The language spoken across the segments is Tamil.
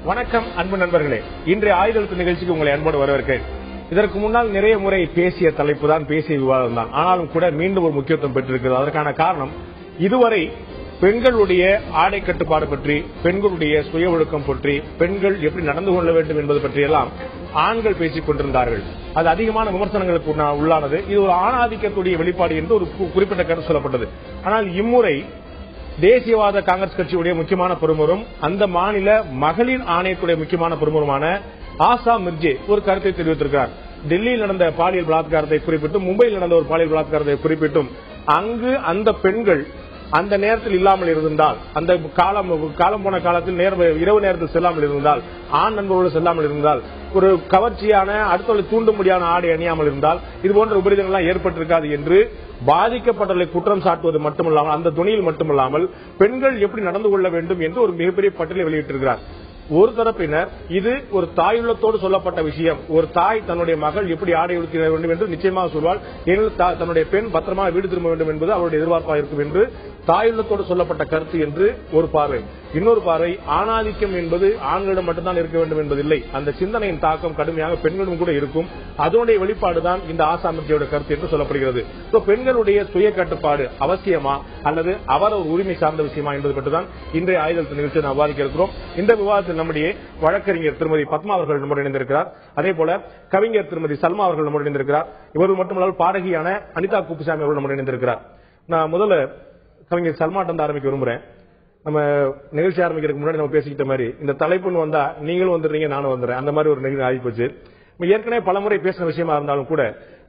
வணக்கம் அன்பு நண்பர்களே, இன்றைய ஆயுதெழுத்து நிகழ்ச்சிக்கு உங்களை அன்போடு வரவேற்கிறேன். இதற்கு முன்னால் நிறைய முறை பேசிய தலைப்பு தான், பேசிய விவாதம் தான். ஆனாலும் கூட மீண்டும் ஒரு முக்கியத்துவம் பெற்றிருக்கிறது. அதற்கான காரணம், இதுவரை பெண்களுடைய ஆடை கட்டுப்பாடு பற்றி, பெண்களுடைய சுய ஒழுக்கம் பற்றி, பெண்கள் எப்படி நடந்து கொள்ள வேண்டும் என்பது பற்றியெல்லாம் ஆண்கள் பேசிக் கொண்டிருந்தார்கள். அது அதிகமான விமர்சனங்களுக்கு உள்ளானது. இது ஒரு ஆணாதிக்கத்துடைய வெளிப்பாடு என்று ஒரு குறிப்பிட்ட கருத்து சொல்லப்பட்டது. ஆனால் இம்முறை தேசியவாத காங்கிரஸ் கட்சியுடைய முக்கியமான பிரமுகரும் அந்த மாநில மகளிர் ஆணையத்துடைய முக்கியமான பிரமுகருமான ஆசா மிர்ஜே ஒரு கருத்தை தெரிவித்திருக்கிறார். டெல்லியில் நடந்த பாலியல் பலாத்காரத்தை குறிப்பிட்டும், மும்பையில் நடந்த ஒரு பாலியல் பலாத்காரத்தை குறிப்பிட்டும், அங்கு அந்த பெண்கள் அந்த நேரத்தில் இல்லாமல் இருந்தால், அந்த காலம் போன காலத்தில் இரவு நேரத்தில் செல்லாமல் இருந்தால், ஆண் நண்பர்களோடு செல்லாமல் இருந்தால், ஒரு கவர்ச்சியான அடுத்தவர்களை தூண்டும்படியான ஆடை அணியாமல் இருந்தால் இது போன்ற விபரீதங்கள் ஏற்பட்டிருக்காது என்று பாதிக்கப்பட்டவர்களை குற்றம் சாட்டுவது மட்டுமல்லாமல், அந்த துணியில் மட்டுமல்லாமல் பெண்கள் எப்படி நடந்து கொள்ள வேண்டும் என்று ஒரு மிகப்பெரிய பட்டியலை வெளியிட்டிருக்கிறார். ஒரு தரப்பினர் இது ஒரு தாயுள்ளத்தோடு சொல்லப்பட்ட விஷயம், ஒரு தாய் தன்னுடைய மகள் எப்படி ஆடை உடுத்த வேண்டும் என்று நிச்சயமாக சொல்வாள், தன்னுடைய பெண் பத்திரமாக வீடு திரும்ப வேண்டும் என்பது அவருடைய எதிர்பார்ப்பாக இருக்கும் என்று தாயுள்ளத்தோடு சொல்லப்பட்ட கருத்து என்று ஒரு பார்வை. இன்னொரு பார்வை, ஆணாதிக்கம் என்பது ஆண்களிடம் மட்டும்தான் இருக்க வேண்டும் என்பதில்லை, அந்த சிந்தனையின் தாக்கம் கடுமையாக பெண்களிடம் கூட இருக்கும். அதனுடைய வெளிப்பாடுதான் இந்த ஆசா மிர்ஜேயோட கருத்து என்று சொல்லப்படுகிறது. பெண்களுடைய சுய கட்டுப்பாடு அவசியமா அல்லது அவர் ஒரு உரிமை சார்ந்த விஷயமா என்பது பற்றிதான் இன்றைய ஆயுதெழுத்து நிகழ்ச்சியை நாம் விவாதிக்க இருக்கிறோம். இந்த விவாதத்தில் நம்முடைய வழக்கறிஞர் திருமதி பத்மா அவர்கள் நம்முடன் இணைந்திருக்கிறார். அதே போல கவிஞர் திருமதி சல்மா அவர்கள் நம்முடன் இணைந்திருக்கிறார். இவர்கள் மட்டுமல்லாமல் பாடகியான அனிதா குப்புசாமி அவர்கள் நம்முடன் இணைந்திருக்கிறார். நான் முதல்ல கவிஞர் சல்மாட்ட ஆரம்பிக்க விரும்புறேன். நம்ம நிகழ்ச்சி ஆரம்பிக்கிறதுக்கு முன்னாடி நம்ம பேசிக்கிட்ட மாதிரி இந்த தலைப்புன்னு வந்தா நீங்களும் வந்துடுறீங்க, நானும் வந்துடுறேன், அந்த மாதிரி ஒரு நிகழ்ச்சி ஆகி போச்சு. ஏற்கனவே பலமுறை பேசின விஷயமா இருந்தாலும் கூட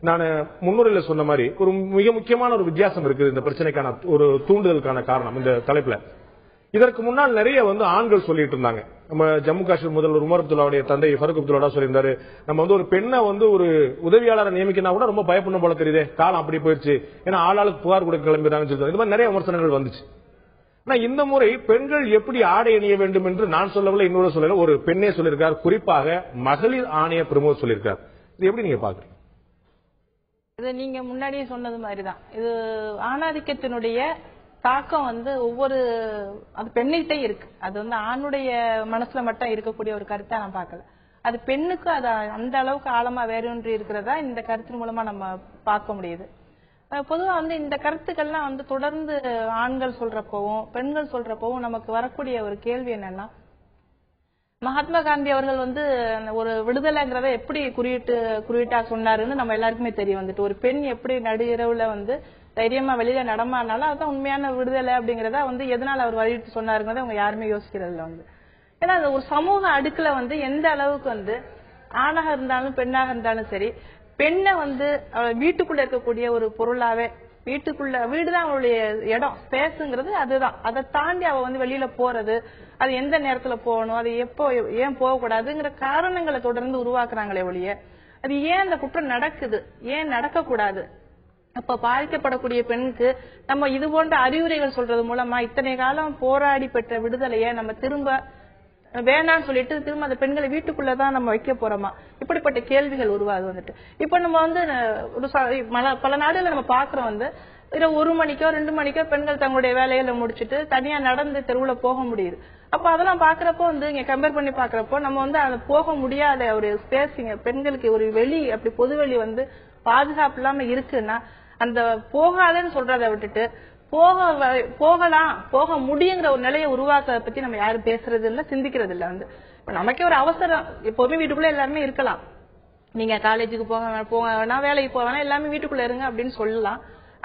நான் முன்னுரையில சொன்ன மாதிரி ஒரு மிக முக்கியமான ஒரு வித்தியாசம் இருக்குது இந்த பிரச்சனைக்கான ஒரு தூண்டுதலுக்கான காரணம். இந்த தலைப்புல இதற்கு முன்னால் நிறைய ஆண்கள் சொல்லிட்டு இருந்தாங்க. நம்ம ஜம்மு காஷ்மீர் முதல்வர் உமர் அப்துல்லாவுடைய தந்தை ஃபருக் அப்துல்லா சொல்லியிருந்தாரு, நம்ம ஒரு பெண்ணை ஒரு உதவியாளரை நியமிக்கனா கூட ரொம்ப பயப்படணும் போல தெரியுது, காலம் அப்படி போயிடுச்சு, ஏன்னா ஆளாளுக்கு புகார் கொடுக்க கிளம்பிடுறாங்கன்னு சொல்லி இந்த மாதிரி நிறைய விமர்சனங்கள் வந்துச்சு. ஆனா இந்த முறை பெண்கள் எப்படி ஆடை அணிய வேண்டும் என்று நான் சொல்லவில்லை, இன்னொரு சொல்லல, ஒரு பெண்ணே சொல்லியிருக்கார், குறிப்பாக மகளிர் ஆணைய பிரமுகர் சொல்லியிருக்கார். இது எப்படி நீங்க பாக்குறீங்க? இது நீங்க முன்னாடியே சொன்னது மாதிரிதான், இது ஆணாதிக்கத்தினுடைய தாக்கம் ஒவ்வொரு அது பெண்ணிட்டே இருக்கு. அது ஆணுடைய மனசுல மட்டும் இருக்கக்கூடிய ஒரு கருத்தா நான் பார்க்கல. அது பெண்ணுக்கு அது அந்த அளவுக்கு ஆழமா வேறொன்று இருக்கிறதா இந்த கருத்தின் மூலமா நம்ம பார்க்க முடியுது. பொதுவா இந்த கருத்துக்கள்லாம் தொடர்ந்து ஆண்கள் சொல்றப்பவும் பெண்கள் சொல்றப்பவும் நமக்கு வரக்கூடிய ஒரு கேள்வி என்னன்னா, மகாத்மா காந்தி அவர்கள் ஒரு விடுதலைங்கிறத எப்படி குறியீட்டா சொன்னாருன்னு நம்ம எல்லாருக்குமே தெரியும். ஒரு பெண் எப்படி நடு இரவுல தைரியமா வெளியில நடமானாலும் அதுதான் உண்மையான விடுதலை அப்படிங்கறத எதனால அவர் வழியிட்டு சொன்னாருங்கிறத அவங்க யாருமே யோசிக்கிறதுல ஏன்னா அது ஒரு சமூக அடுக்குல எந்த அளவுக்கு ஆணாக இருந்தாலும் பெண்ணாக இருந்தாலும் சரி, பெண்ணை வீட்டுக்குள்ள இருக்கக்கூடிய ஒரு பொருளாவே, வீடுதான் அவளுடைய இடம், ஸ்பேஸ்ங்கிறது அதுதான். அதை தாண்டி அவ வெளியில போறது, அது எந்த நேரத்துல போகணும், அது எப்போ ஏன் போகக்கூடாதுங்கிற காரணங்களை தொடர்ந்து உருவாக்குறாங்களே ஒழிய அது ஏன் அந்த குற்றம் நடக்குது, ஏன் நடக்க கூடாது, அப்ப பாதிக்கப்படக்கூடிய பெண்ணுக்கு நம்ம இது போன்ற அறிவுரைகள் சொல்றது மூலமா இத்தனை காலம் போராடி பெற்ற விடுதலைய நம்ம திரும்ப வேணான்னு சொல்லிட்டு திரும்ப அந்த பெண்களை வீட்டுக்குள்ளதான் நம்ம வைக்க போறோமா, இப்படிப்பட்ட கேள்விகள் உருவாது. இப்ப நம்ம பல நாடுகளை நம்ம பாக்குறோம், இரவு 1 மணிக்கோ 2 மணிக்கோ பெண்கள் தங்களுடைய வேலையில முடிச்சுட்டு தனியா நடந்து தெருவுல போக முடியுது. அப்ப அதெல்லாம் பாக்குறப்போ இங்க கம்பேர் பண்ணி பாக்குறப்போ நம்ம அதை போக முடியாத ஒரு ஸ்பேஸ், பெண்களுக்கு ஒரு வெளி, அப்படி பொதுவெளி பாதுகாப்பு இல்லாம இருக்குன்னா அந்த போகாதன்னு சொல்றதை விட்டுட்டு போக முடியுங்கிற ஒரு நிலையை உருவாக்குறத பத்தி நம்ம யாரும் பேசுறது இல்ல, சிந்திக்கிறது இல்ல. நமக்கே ஒரு அவசரம், எப்பவுமே வீட்டுக்குள்ள எல்லாருமே இருக்கலாம், நீங்க காலேஜுக்கு போக வேணா, வேலைக்கு போக வேணா, எல்லாமே வீட்டுக்குள்ள இருங்க அப்படின்னு சொல்லலாம்.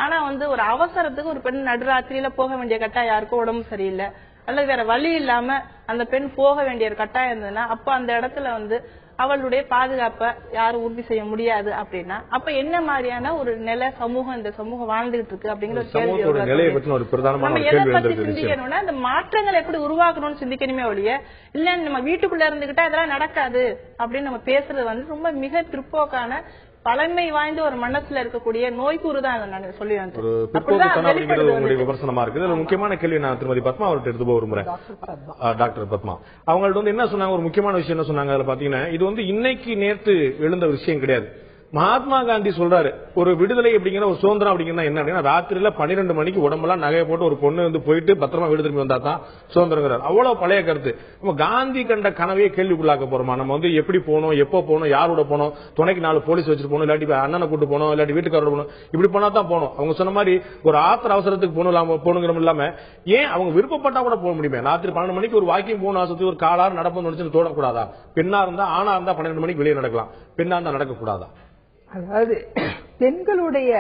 ஆனா ஒரு அவசரத்துக்கு ஒரு பெண் நடுராத்திரியில போக வேண்டிய கட்டாயம், யாருக்கும் உடம்பு சரியில்லை அல்லது வேற வழி இல்லாம அந்த பெண் போக வேண்டிய ஒரு கட்டாயம் இருந்ததுன்னா அப்ப அந்த இடத்துல அவளுடைய பாதுகாப்பை யாரும் உறுதி செய்ய முடியாது அப்படின்னா அப்ப என்ன மாதிரியான ஒரு நிலை சமூகம் இந்த சமூகம் வாழ்ந்துகிட்டு இருக்கு அப்படிங்கிற ஒரு கேள்வி நம்ம எதை பத்தி சிந்திக்கணும்னா, இந்த மாற்றங்களை எப்படி உருவாக்கணும்னு சிந்திக்கணுமே ஒழிய இல்ல நம்ம வீட்டுக்குள்ள இருந்துகிட்டா இதெல்லாம் நடக்காது அப்படின்னு நம்ம பேசுறது ரொம்ப மிக பிற்போக்கான பழமை வாய்ந்த ஒரு மனசுல இருக்கக்கூடிய நோய்க்கூறு தான் நான் சொல்லுவேன். விமர்சனமா இருக்கு. முக்கியமான கேள்வி நான் திருமதி பத்மா அவர்கிட்ட எடுத்து போக விரும்புறேன். டாக்டர் பத்மா அவங்கள்ட்ட என்ன சொன்னாங்க, ஒரு முக்கியமான விஷயம் என்ன சொன்னாங்க, அதுல பாத்தீங்கன்னா இது இன்னைக்கு நேற்று எழுந்த விஷயம் கிடையாது. மகாத்மா காந்தி சொல்றாரு ஒரு விடுதலை அப்படிங்கிற ஒரு சுதந்திரம் அப்படிங்கிறது என்ன அப்படின்னா ராத்திரியில 12 மணிக்கு உடம்பெல்லாம் நகையை போட்டு ஒரு பொண்ணு வந்து போயிட்டு பத்திரமா வீடு திரும்பி வந்தா தான் சுதந்திரம். அவ்வளவு பழைய கருத்து. நம்ம காந்தி கண்ட கனவையே கேள்விக்குள்ளாக்க போறோமா? நம்ம வந்து எப்படி போகணும், எப்போ போகணும், யாரோட போகணும், துணைக்கு 4 போலீஸ் வச்சுட்டு போகணும், இல்லாட்டி அண்ணனை கூட்டு போகணும், இல்லாட்டி வீட்டுக்காரோட போகணும், இப்படி போனா தான் போகணும். அவங்க சொன்ன மாதிரி ஒரு ஆத்திர அவசரத்துக்கு போகணுங்கிற இல்லாம ஏன் அவங்க விருப்பப்பட்டா கூட போக முடியுமே? ராத்திரி 12 மணிக்கு ஒரு வாக்கிங் போகணும் ஆசத்து ஒரு காலாறு நடப்பு நினைச்சு தோடக்கூடாதா? பெண்ணா இருந்தா ஆணா இருந்தா 12 மணிக்கு வெளியே நடக்கலாம், பெண்ணா இருந்தா நடக்கக்கூடாதா? அதாவது பெண்களுடைய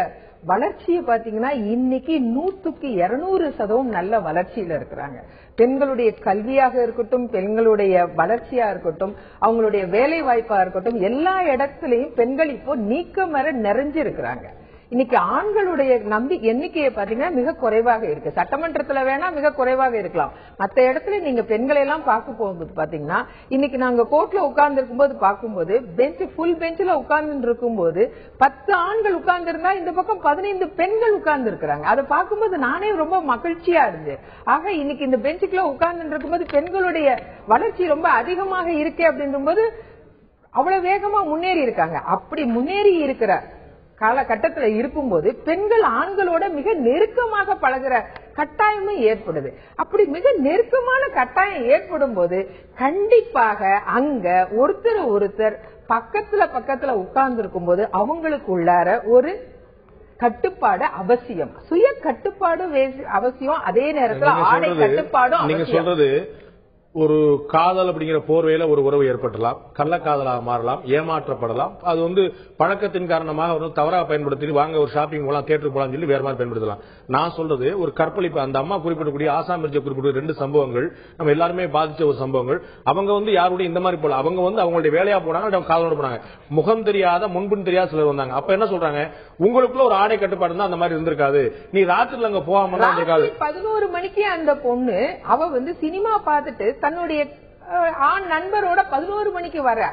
வளர்ச்சியை பாத்தீங்கன்னா இன்னைக்கு 100% நல்ல வளர்ச்சியில இருக்கிறாங்க. பெண்களுடைய கல்வியாக இருக்கட்டும், பெண்களுடைய வளர்ச்சியா இருக்கட்டும், அவங்களுடைய வேலை வாய்ப்பா இருக்கட்டும், எல்லா இடத்துலயும் பெண்கள் இப்போ நீக்கமர நிறைஞ்சு இருக்கிறாங்க. இன்னைக்கு ஆண்களுடைய எண்ணிக்கையை பாத்தீங்கன்னா மிக குறைவாக இருக்கு. சட்டமன்றத்துல வேணா மிக குறைவாக இருக்கலாம். மற்ற இடத்துல நீங்க பெண்களை எல்லாம் பார்க்க போகும்போது பாத்தீங்கன்னா இன்னைக்கு நாங்க கோர்ட்ல உட்கார்ந்து இருக்கும்போது பார்க்கும்போது ஃபுல் பெஞ்சில உட்கார்ந்து இருக்கும்போது 10 ஆண்கள் உட்கார்ந்து இருந்தா இந்த பக்கம் 15 பெண்கள் உட்கார்ந்து இருக்கிறாங்க. அதை பார்க்கும்போது நானே ரொம்ப மகிழ்ச்சியா இருந்தது. ஆக இன்னைக்கு இந்த பெஞ்சுக்குள்ள உட்கார்ந்து இருக்கும்போது பெண்களுடைய வளர்ச்சி ரொம்ப அதிகமாக இருக்கு அப்படின்னும் அவ்வளவு வேகமா முன்னேறி இருக்காங்க. அப்படி முன்னேறி இருக்கிற காலகட்டத்துல இருக்கும்போது பெண்கள் ஆண்களோட மிக நெருக்கமாக பழகுற கட்டாயமும் ஏற்படுது. அப்படி மிக நெருக்கமான கட்டாயம் ஏற்படும் போது கண்டிப்பாக அங்க ஒருத்தர் பக்கத்துல உட்கார்ந்து இருக்கும் போது அவங்களுக்கு உள்ளார ஒரு கட்டுப்பாடு அவசியம், சுய கட்டுப்பாடு அவசியம். அதே நேரத்தில் ஆடை கட்டுப்பாடும். நீங்க சொல்றது ஒரு காதல் அப்படிங்கிற போர்வையில ஒரு உறவு ஏற்பட்டலாம், கள்ளக்காதலாக மாறலாம், ஏமாற்றப்படலாம். அது வந்து பழக்கத்தின் காரணமாக ஒரு தவறாக பயன்படுத்தி வாங்க ஒரு ஷாப்பிங் போலாம், தியேட்டருக்கு போலாம் சொல்லி வேற மாதிரி பயன்படுத்தலாம். நான் சொல்றது ஒரு கற்பழிப்பு. அந்த அம்மா குறிப்பிடக்கூடிய ஆசாம் மிர்ஜா குறிப்பிட்ட 2 சம்பவங்கள் நம்ம எல்லாருமே பாதிச்ச ஒரு சம்பவங்கள். அவங்க வந்து யாருடைய இந்த மாதிரி போல அவங்க வந்து அவங்களுடைய வேலையா போனாங்க, காதலோட போனாங்க. முகம் தெரியாத முன்பின் தெரியாத சிலர் வந்தாங்க. அப்ப என்ன சொல்றாங்க, உங்களுக்குள்ள ஒரு ஆடை கட்டுப்பாடு தான் அந்த மாதிரி இருந்திருக்காது, நீ ராத்திரில அங்க போகாம தான் இருக்காது. 11 மணிக்கு அந்த பொண்ணு அவ வந்து சினிமா பார்த்துட்டு தன்னுடைய ஆண் நண்பரோட 11 மணிக்கு வர.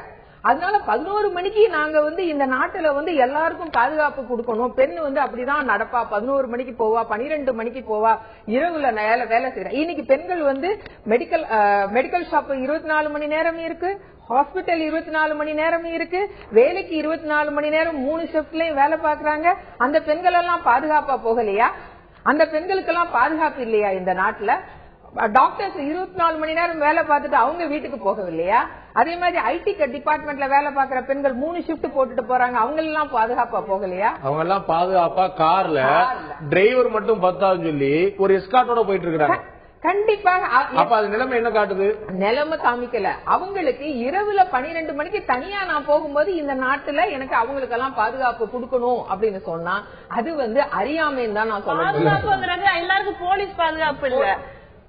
அதனால 11 மணிக்கு நாங்க வந்து இந்த நாட்டுல வந்து எல்லாருக்கும் பாதுகாப்பு கொடுக்கணும். பெண் வந்து அப்படிதான் நடப்பா, 11 மணிக்கு போவா, 12 மணிக்கு போவா, இரவுல வேலை செய்யறா. இன்னைக்கு பெண்கள் வந்து மெடிக்கல் ஷாப் 24 மணி நேரம் இருக்கு, ஹாஸ்பிட்டல் 24 மணி நேரம் இருக்கு, வேலைக்கு 24 மணி நேரம் 3 ஷிப்ட்லயும் வேலை பாக்குறாங்க. அந்த பெண்கள் எல்லாம் பாதுகாப்பா போகலையா? அந்த பெண்களுக்கெல்லாம் பாதுகாப்பு இல்லையா இந்த நாட்டுல? டாக்டர்ஸ் 24 மணி நேரம் வேலை பார்த்துட்டு அவங்க வீட்டுக்கு போகவில்லையா? அதே மாதிரி ஐடி டிபார்ட்மெண்ட்ல வேலை பார்க்கிற பெண்கள் 3 ஷிப்ட் போட்டுட்டு போறாங்க, அவங்க எல்லாம் பாதுகாப்பா போகலையா? அவங்க எல்லாம் பாதுகாப்பா கார்ல டிரைவர் மட்டும் 10 சொல்லி ஒரு எஸ்கார்ட்டோட போயிட்டு இருக்காங்க. கண்டிப்பாக. அப்ப அது நிலைமை என்ன காட்டுது? நிலைமை காமிக்கல. அவங்களுக்கு இரவுல 12 மணிக்கு தனியா நான் போகும்போது இந்த நாட்டுல எனக்கு அவங்களுக்கு எல்லாம் பாதுகாப்பு கொடுக்கணும் அப்படின்னு சொன்னா அது வந்து அறியாமைன்னு தான் நான் சொல்றேன். எல்லாருக்கும் போலீஸ் பாதுகாப்பு இல்ல,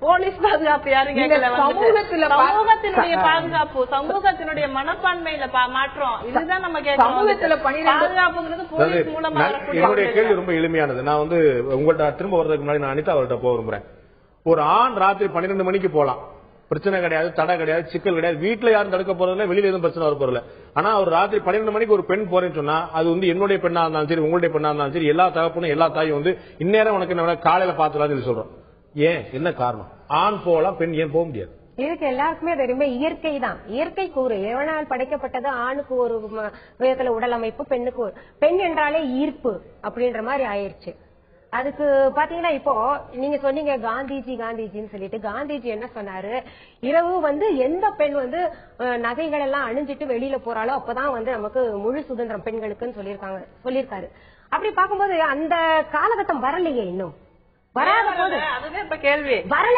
போலீஸ் பாதுகாப்பு யாரும் கேட்கல. சமூகத்தினுடைய பாதுகாப்பு, சமூகத்தினுடைய மனப்பான்மையில மாற்றம், இதுதான் நம்ம சமூகத்துல பாதுகாப்புங்கிறது போலீஸ் மூலமா. என்னுடைய கேள்வி ரொம்ப எளிமையானது. நான் வந்து உங்கள்கிட்ட திரும்ப வர்றதுக்கு முன்னாடி நான் அனிதா அவர்கிட்ட போக விரும்புறேன். ஒரு ஆண் ராத்திரி 12 மணிக்கு போலாம், பிரச்சனை கிடையாது, தடை கிடையாது, சிக்கல் கிடையாது, வீட்டுல யாரும் தடுக்க போறதில்ல, வெளியில எதுவும் பிரச்சனை வர போறதில்ல. ஆனா ஒரு ராத்திரி 12 மணிக்கு ஒரு பெண் போறேன்னு சொன்னா அது வந்து என்னுடைய பெண்ணா இருந்தாலும் சரி, உங்களுடைய பெண்ணா இருந்தாலும் சரி, எல்லா தகப்பனும் எல்லா தாயும் வந்து இந்நேரம் உனக்கு என்ன காலையில பாத்துலாம் சொல்றோம். ஏன், என்ன காரணம்? ஆண் போலாம், பெண் ஏன் போக முடியாது? இதுக்கு எல்லாருக்குமே தெரியுமே இயற்கை தான், இயற்கை கூறு. எவனால் படைக்கப்பட்டது ஆணுக்கு ஒரு விதத்துல உடல் அமைப்பு, பெண்ணுக்கு பெண் என்றாலே ஈர்ப்பு அப்படின்ற மாதிரி ஆயிடுச்சு. அதுக்கு பாத்தீங்கன்னா இப்போ நீங்க சொன்னீங்க காந்திஜின்னு சொல்லிட்டு, காந்திஜி என்ன சொன்னாரு, இரவு வந்து எந்த பெண் வந்து நகைகள் எல்லாம் அணிஞ்சிட்டு வெளியில போறாளோ அப்பதான் வந்து நமக்கு முழு சுதந்திரம் பெண்களுக்குன்னு சொல்லியிருக்காரு. அப்படி பார்க்கும்போது அந்த காலகட்டம் வரலையே, இன்னும் வராத போது அதுவே இப்ப கேள்வி வரல.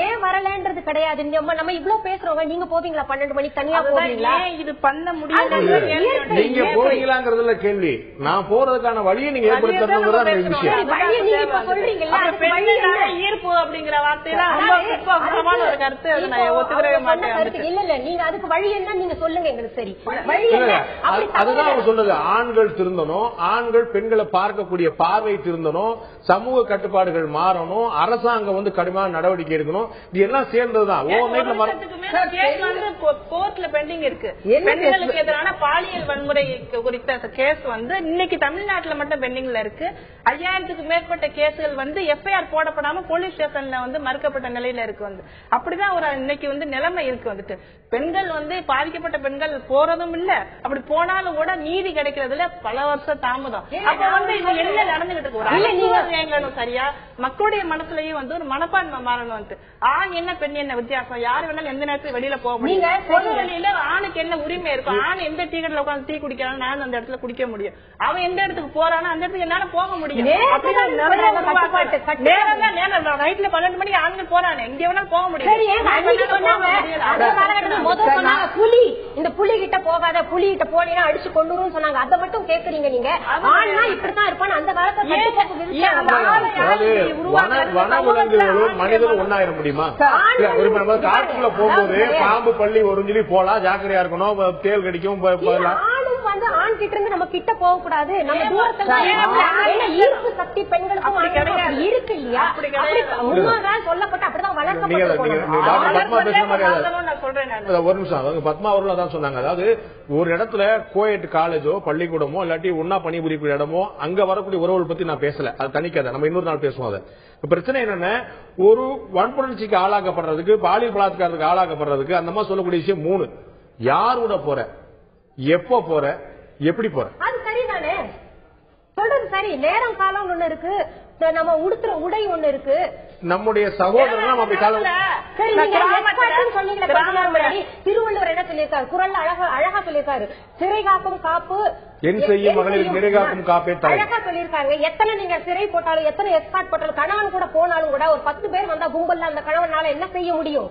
ஏன் வரலன்றது கிடையாது. நம்ம இவ்வளவு பேசுறோங்க, நீங்க போவீங்களா 12 மணிக்கு தனியா போவீங்களா? இது பண்ண முடியாது. நீங்க போவீங்களாங்கிறதுல கேள்வி, நான் போறதுக்கான வழியை நீங்க ஏற்படுத்தணுங்கிறது ஈர்ப்பு அப்படிங்கிற வார்த்தையில ஒரு கருத்து ஒத்துக்கிறவே மாட்டேன். இல்ல இல்ல, நீங்க அதுக்கு வழி என்ன நீங்க சொல்லுங்க எங்களுக்கு. சரி, அதுதான் அவங்க சொல்றது. ஆண்கள் திருந்தணும், ஆண்கள் பெண்கள் பெண்களை பார்க்கக்கூடிய பார்வை திருந்தணும், சமூக கட்டுப்பாடுகள் மாறணும், அரசாங்கம் வந்து கடுமையான நடவடிக்கை எடுக்கணும். இது எல்லாம் சேர்ந்ததுதான். கோர்ட்ல பெண்டிங் இருக்கு. பெண்களுக்கு எதிரான பாலியல் வன்முறை குறித்த கேஸ் வந்து இன்னைக்கு தமிழ்நாட்டுல மட்டும் பெண்டிங்ல இருக்கு. 5000க்கு மேற்பட்ட கேஸ்கள் வந்து எஃப்ஐஆர் போடப்படாம போலீஸ் ஸ்டேஷன்ல வந்து மறுக்கப்பட்ட நிலையில இருக்கு. வந்து அப்படிதான் ஒரு இன்னைக்கு வந்து நிலைமை இருக்கு. வந்துட்டு பெண்கள் வந்து பாதிக்கப்பட்ட பெண்கள் போறதும் இல்ல, அப்படி போனாலும் கூட நீதி கிடைக்கிறதுல பல வருஷம் தாமதம். அப்ப வந்து இது என்ன நடந்துகிட்டு இருக்கு? சரியா மக்களுடைய மனசுலயும் வந்து ஒரு மனப்பான்மை மாறணும். வந்து ஆண் என்ன பெண் என்ன வித்தியாசம், யாரு வேணாலும் எந்த நேரத்துல வெளியில போக முடியும். பொது வழியில ஆணுக்கு என்ன உரிமை இருக்கும்? ஆண் எந்த டீ கடையில உட்காந்து டீ குடிக்கிறான், நான் அந்த இடத்துல குடிக்க முடியும். அவன் எந்த இடத்துக்கு போறானோ அந்த இடத்துக்கு என்னால போக முடியும். நைட்ல 12 மணிக்கு ஆண்கள் போறானே, இங்க வேணாலும் போக முடியும். புலி இந்த புலி கிட்ட போகாத, புலி கிட்ட போனீங்கன்னா அடிச்சு கொண்டுரும் சொன்னாங்க. அதை மட்டும் கேக்குறீங்க நீங்க. ஆனா இப்படித்தான் இருப்பான்னு அந்த காலத்துல வனவிலங்குகளும் மனிதனும் ஒன்னாயிர முடியுமா? காட்டுக்குள்ள போகும்போது பாம்பு பள்ளி ஒரு சொல்லி போலாம், ஜாக்கிரதையா இருக்கணும், தேல் கடிக்கும். வந்து ஆண் கிட்ட இருந்து நம்ம கிட்ட போக கூடாது, நம்ம தூரத்துல ஈர்ப்பு சக்தி பெண்களுக்கும் இருக்கு இல்லையா? முன்னாள் சொல்லப்பட்ட அப்படிதான் ஒரு நிமிஷம் பத்மா அவர்கள் அதான் சொன்னாங்க. அதாவது ஒரு இடத்துல கோயட் காலேஜோ பள்ளிக்கூடமோ இல்லாட்டி ஒன்னா பணிபுரியக்கூடிய இடமோ அங்க வரக்கூடிய உறவுகள் பத்தி நான் பேசல, அது தனிக்காத, நம்ம இன்னொரு நாள் பேசுவோம். அதை பிரச்சனை என்னன்னா, ஒரு வன்புணர்ச்சிக்கு ஆளாக்கப்படுறதுக்கு, பாலியல் பலாத்காரத்துக்கு ஆளாக்கப்படுறதுக்கு அந்த மாதிரி சொல்லக்கூடிய விஷயம் 3. யாரோட போற, எப்போ போற, எப்படி போற, அது சரிதானே சொல்றது சரி. நேரம் காலம் ஒண்ணு இருக்கு, நம்ம உடுத்துற உடை ஒண்ணு இருக்கு. நம்முடைய சகோதரர்கள் அப்படி காலம் திருவள்ளுவர் என்ன சொல்லியிருக்காரு, குறள்ல அழகா சொல்லியிருக்காரு, சிறை காக்கும் காப்பு என் செய்யும் மகளிர் சிறை காக்கும் காப்பே அழகா சொல்லியிருக்காங்க. எத்தனை நீங்க சிறை போட்டாலும், எத்தனை எஸ்கார்ட் போட்டாலும், கணவன் கூட போனாலும் கூட ஒரு 10 பேர் வந்தா கும்பல்ல அந்த கணவனால என்ன செய்ய முடியும்?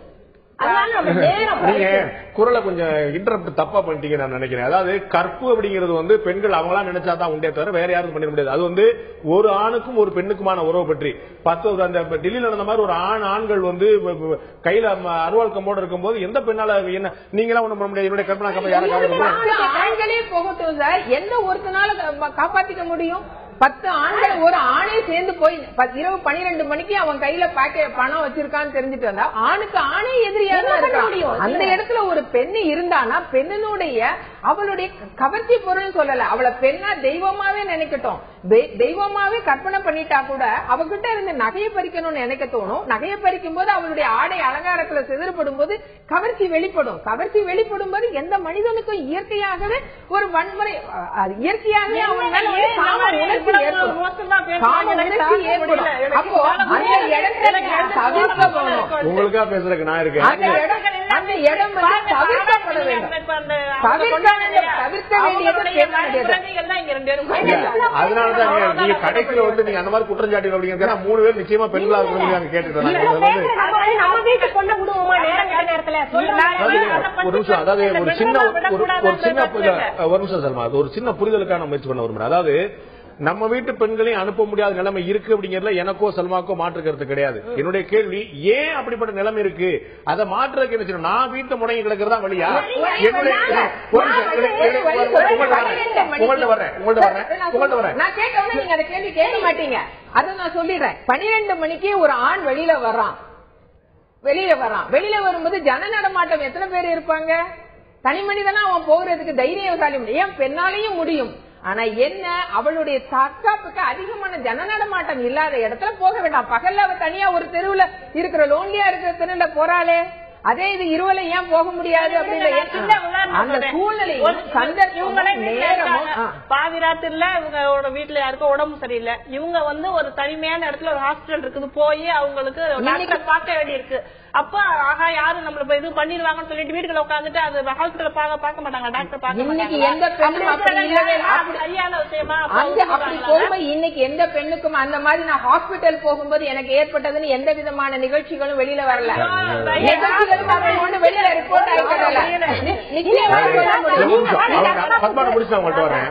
நீங்க குரலை கொஞ்சம் இன்டரப்ட் தப்பா பண்ணிட்டீங்க நான் நினைக்கிறேன். அதாவது கற்பு அப்படிங்கிறது வந்து பெண்கள் அவங்களா நினைச்சாதான் உண்டே தவிர வேற யாரும் பண்ணிட முடியாது. அது வந்து ஒரு ஆணுக்கும் ஒரு பெண்ணுக்குமான உறவு பற்றி 10 அந்த டெல்லியில் நடந்த மாதிரி ஒரு ஆண்கள் வந்து கையில அருவாள் கம்போடு இருக்கும் போது எந்த பெண்ணால என்ன நீங்களா ஒண்ணு பண்ண முடியாது. என்னுடைய கற்பனா கப்ப யாரும் ஆண்களே போகட்டும் சார், எந்த ஒருத்தனால காப்பாத்திக்க முடியும்? 10 ஆண்கள் ஒரு ஆணே சேர்ந்து போய் இரவு 12 மணிக்கு அவன் கையில பணம் வச்சிருக்கான்னு தெரிஞ்சுட்டு வந்தா ஆணுக்கு ஆணே எதிரியா தான் இருக்கான். அந்த இடத்துல ஒரு பெண்ணு இருந்தானா பெண்ணுடைய அவளுடைய கவர்ச்சி பொருள் சொல்லல, அவளை பெண்ணா தெய்வமாவே நினைக்கட்டும், தெய்வமாவே கற்பனை பண்ணிட்டா கூட அவகிட்ட இருந்து நகையை பறிக்கணும்னு நினைக்க தோணும். நகையை பறிக்கும் போது அவளுடைய ஆடை அலங்காரத்துல சிதறப்படும் போது கவர்ச்சி வெளிப்படும். கவர்ச்சி வெளிப்படும் போது எந்த மனிதனுக்கும் இயற்கையாகவே ஒரு வன்முறை, இயற்கையாகவே அவன் மேல ஒரு காம உணர்ச்சி ஏற்படும். அப்போ அந்த இடத்துல தவிர்க்க போகணும். உங்களுக்கா பேசுறதுக்கு நான் இருக்கேன். அந்த இடம் வந்து தவிர்க்கப்பட வேண்டும். தவிர்க்க அதனாலதான் நீங்க கடைசியில வந்து நீங்க அந்த மாதிரி குற்றஞ்சாட்டி அப்படிங்கிறது 3 பேர் நிச்சயமா பெண்களா இருக்கணும் கேட்டுட்டு ஒரு நிமிஷம். அதாவது ஒரு நிமிஷம் சல்மா, அது ஒரு சின்ன புரிதலுக்கான முயற்சி பண்ண விரும்புறேன். அதாவது நம்ம வீட்டு பெண்களையும் அனுப்ப முடியாத நிலைமை இருக்கு அப்படிங்கறதுல எனக்கோ சல்மாக்கோ மாற்று கருத்து கிடையாது. என்னுடைய கேள்வி, ஏன் அப்படிப்பட்ட நிலைமை இருக்கு, அதை மாற்றுறதுக்கு என்ன செய்யணும்? நான் வீட்டு முடங்கி கிடக்கிறதா வழியா? உங்கள்ட்ட வரேன். நான் கேட்டவன நீங்க அதை கேள்வி கேட்க மாட்டீங்க. அதை நான் சொல்லிடுறேன். 12 மணிக்கு ஒரு ஆண் வெளியில வர்றான். வெளியில வரும்போது ஜன நடமாட்டம் எத்தனை பேர் இருப்பாங்க? தனி மனிதனா அவன் போகிறதுக்கு தைரியசாலி முடியும், ஏன் பெண்ணாலையும் முடியும். ஆனா என்ன, அவளுடைய தற்காப்புக்கு அதிகமான ஜன நடமாட்டம் இல்லாத இடத்துல போக வேண்டாம். பகல்ல அவ தனியா ஒரு தெருவுல இருக்கிற லோன்லியா இருக்கிற தெருவுல போறாளே, அதே இது இருவல ஏன் போக முடியாது அந்த சூழ்நிலை பாதி ராத்திரில இவங்களோட வீட்டுல யாருக்கும் உடம்பு சரியில்லை, இவங்க வந்து ஒரு தனிமையான இடத்துல ஒரு ஹாஸ்பிட்டல் இருக்குது, போய் அவங்களுக்கு டாக்டர் பார்க்க வேண்டி இருக்கு. அப்ப ஆகா யாரும் நம்மள இது பண்ணிடுவாங்கன்னு சொல்லிட்டு வீட்டுல உட்காந்துட்டு அது ஹாஸ்பிட்டல் பார்க்க மாட்டாங்க, டாக்டர் பார்க்க மாட்டாங்க. இன்னைக்கு எந்த பெண்ணுக்கும் அந்த மாதிரி நான் ஹாஸ்பிட்டல் போகும்போது எனக்கு ஏற்பட்டதுன்னு எந்த விதமான நிகழ்ச்சிகளும் வெளியில வரல.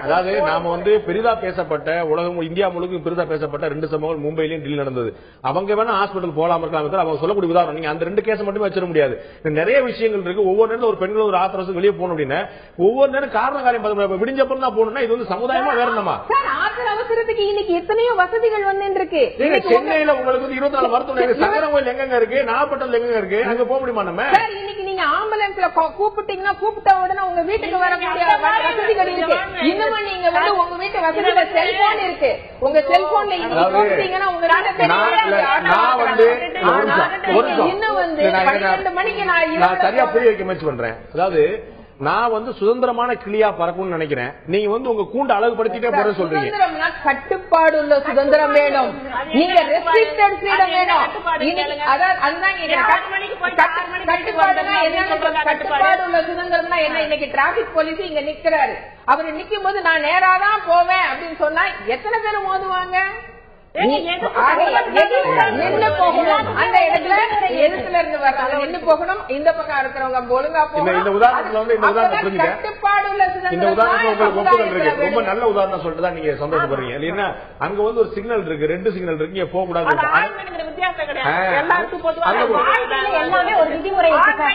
அதாவது நாம வந்து பெரிதா பேசப்பட்ட உலகம் இந்தியா முழுக்க பெரிதா பேசப்பட்ட 2 சம்பவங்கள் மும்பையிலும் டெல்லி நடந்தது. அவங்க வேணா ஹாஸ்பிட்டல் போலாம இருக்காங்க. அவங்க சொல்லக்கூடிய உதாரணம், நீங்க அந்த 2 2 கேஸ் மட்டுமே வச்சிட முடியாது. நிறைய விஷயங்கள் இருக்கு. ஒவ்வொரு நேரத்தில் ஒரு பெண்கள் ஒரு ஆத்திரவசம் வெளியே போகணும் அப்படின்னா ஒவ்வொரு நேரம் காரண காரியம் விடிஞ்சப்பறம் தான் போகணும்னா இது வந்து சமுதாயமா வேற என்னமா ஆத்திர அவசரத்துக்கு இன்னைக்கு எத்தனையோ வசதிகள் வந்து இருக்கு. சென்னையில உங்களுக்கு வந்து 24 மருத்துவமனை சங்கரன் கோயில் எங்க இருக்கு, நாகப்பட்டினம் எங்க இருக்கு, அங்க போக முடியுமா நம்ம? இன்னைக்கு நீங்க ஆம்புலன்ஸ்ல கூப்பிட்டீங்கன்னா கூப்பிட்ட உடனே உங்க வீட்டுக்கு வரக்கூடிய வசதிகள் இருக்கு. இன்னமும் நீங்க வந்து உங்க வீட்டு வசதியில செல்போன் இருக்கு. உங்க செல்போன்ல கூப்பிட்டீங்கன்னா உங்க இன்னும் வந்து 12 மணிக்கு நான் சரியா புரிய வைக்க முயற்சி பண்றேன். அதாவது நான் வந்து சுதந்திரமான கிளியா பறக்கணும்னு நினைக்கிறேன். நீங்க வந்து உங்க கூண்டு அழகுபடுத்திட்டே போற சொல்றீங்க. கட்டுப்பாடு உள்ள சுதந்திரம் வேணும். நீங்க ரெஸ்ட்ரிக்டட் ஃப்ரீடம் வேணும். கட்டுப்பாடு உள்ள சுதந்திரம்னா என்ன? இன்னைக்கு டிராபிக் போலீஸ் இங்க நிக்கிறாரு. அவரு நிக்கும் போது நான் நேராதான் போவேன் அப்படின்னு சொன்னா எத்தனை பேர் மோதுவாங்க? நின்று போகணும். அந்த இடத்துல எதிர்த்துல இருந்து வர்றாங்க நின்று போகணும். இந்த பக்கம் இருக்கிறவங்க ஒழுங்கா போகணும். இந்த உதாரணத்துல வந்து இந்த உதாரணம் புரிஞ்சுக்க. கட்டுப்பாடு உள்ள இந்த உதாரணத்துல உங்களுக்கு ஒப்புதல் இருக்கு. ரொம்ப நல்ல உதாரணம் சொல்லிட்டு தான் நீங்க சந்தோஷப்படுறீங்க இல்லையா? அங்க வந்து ஒரு சிக்னல் இருக்கு, 2 சிக்னல் இருக்கு, இங்க போக கூடாது. எல்லாமே ஒரு விதிமுறை எல்லாமே.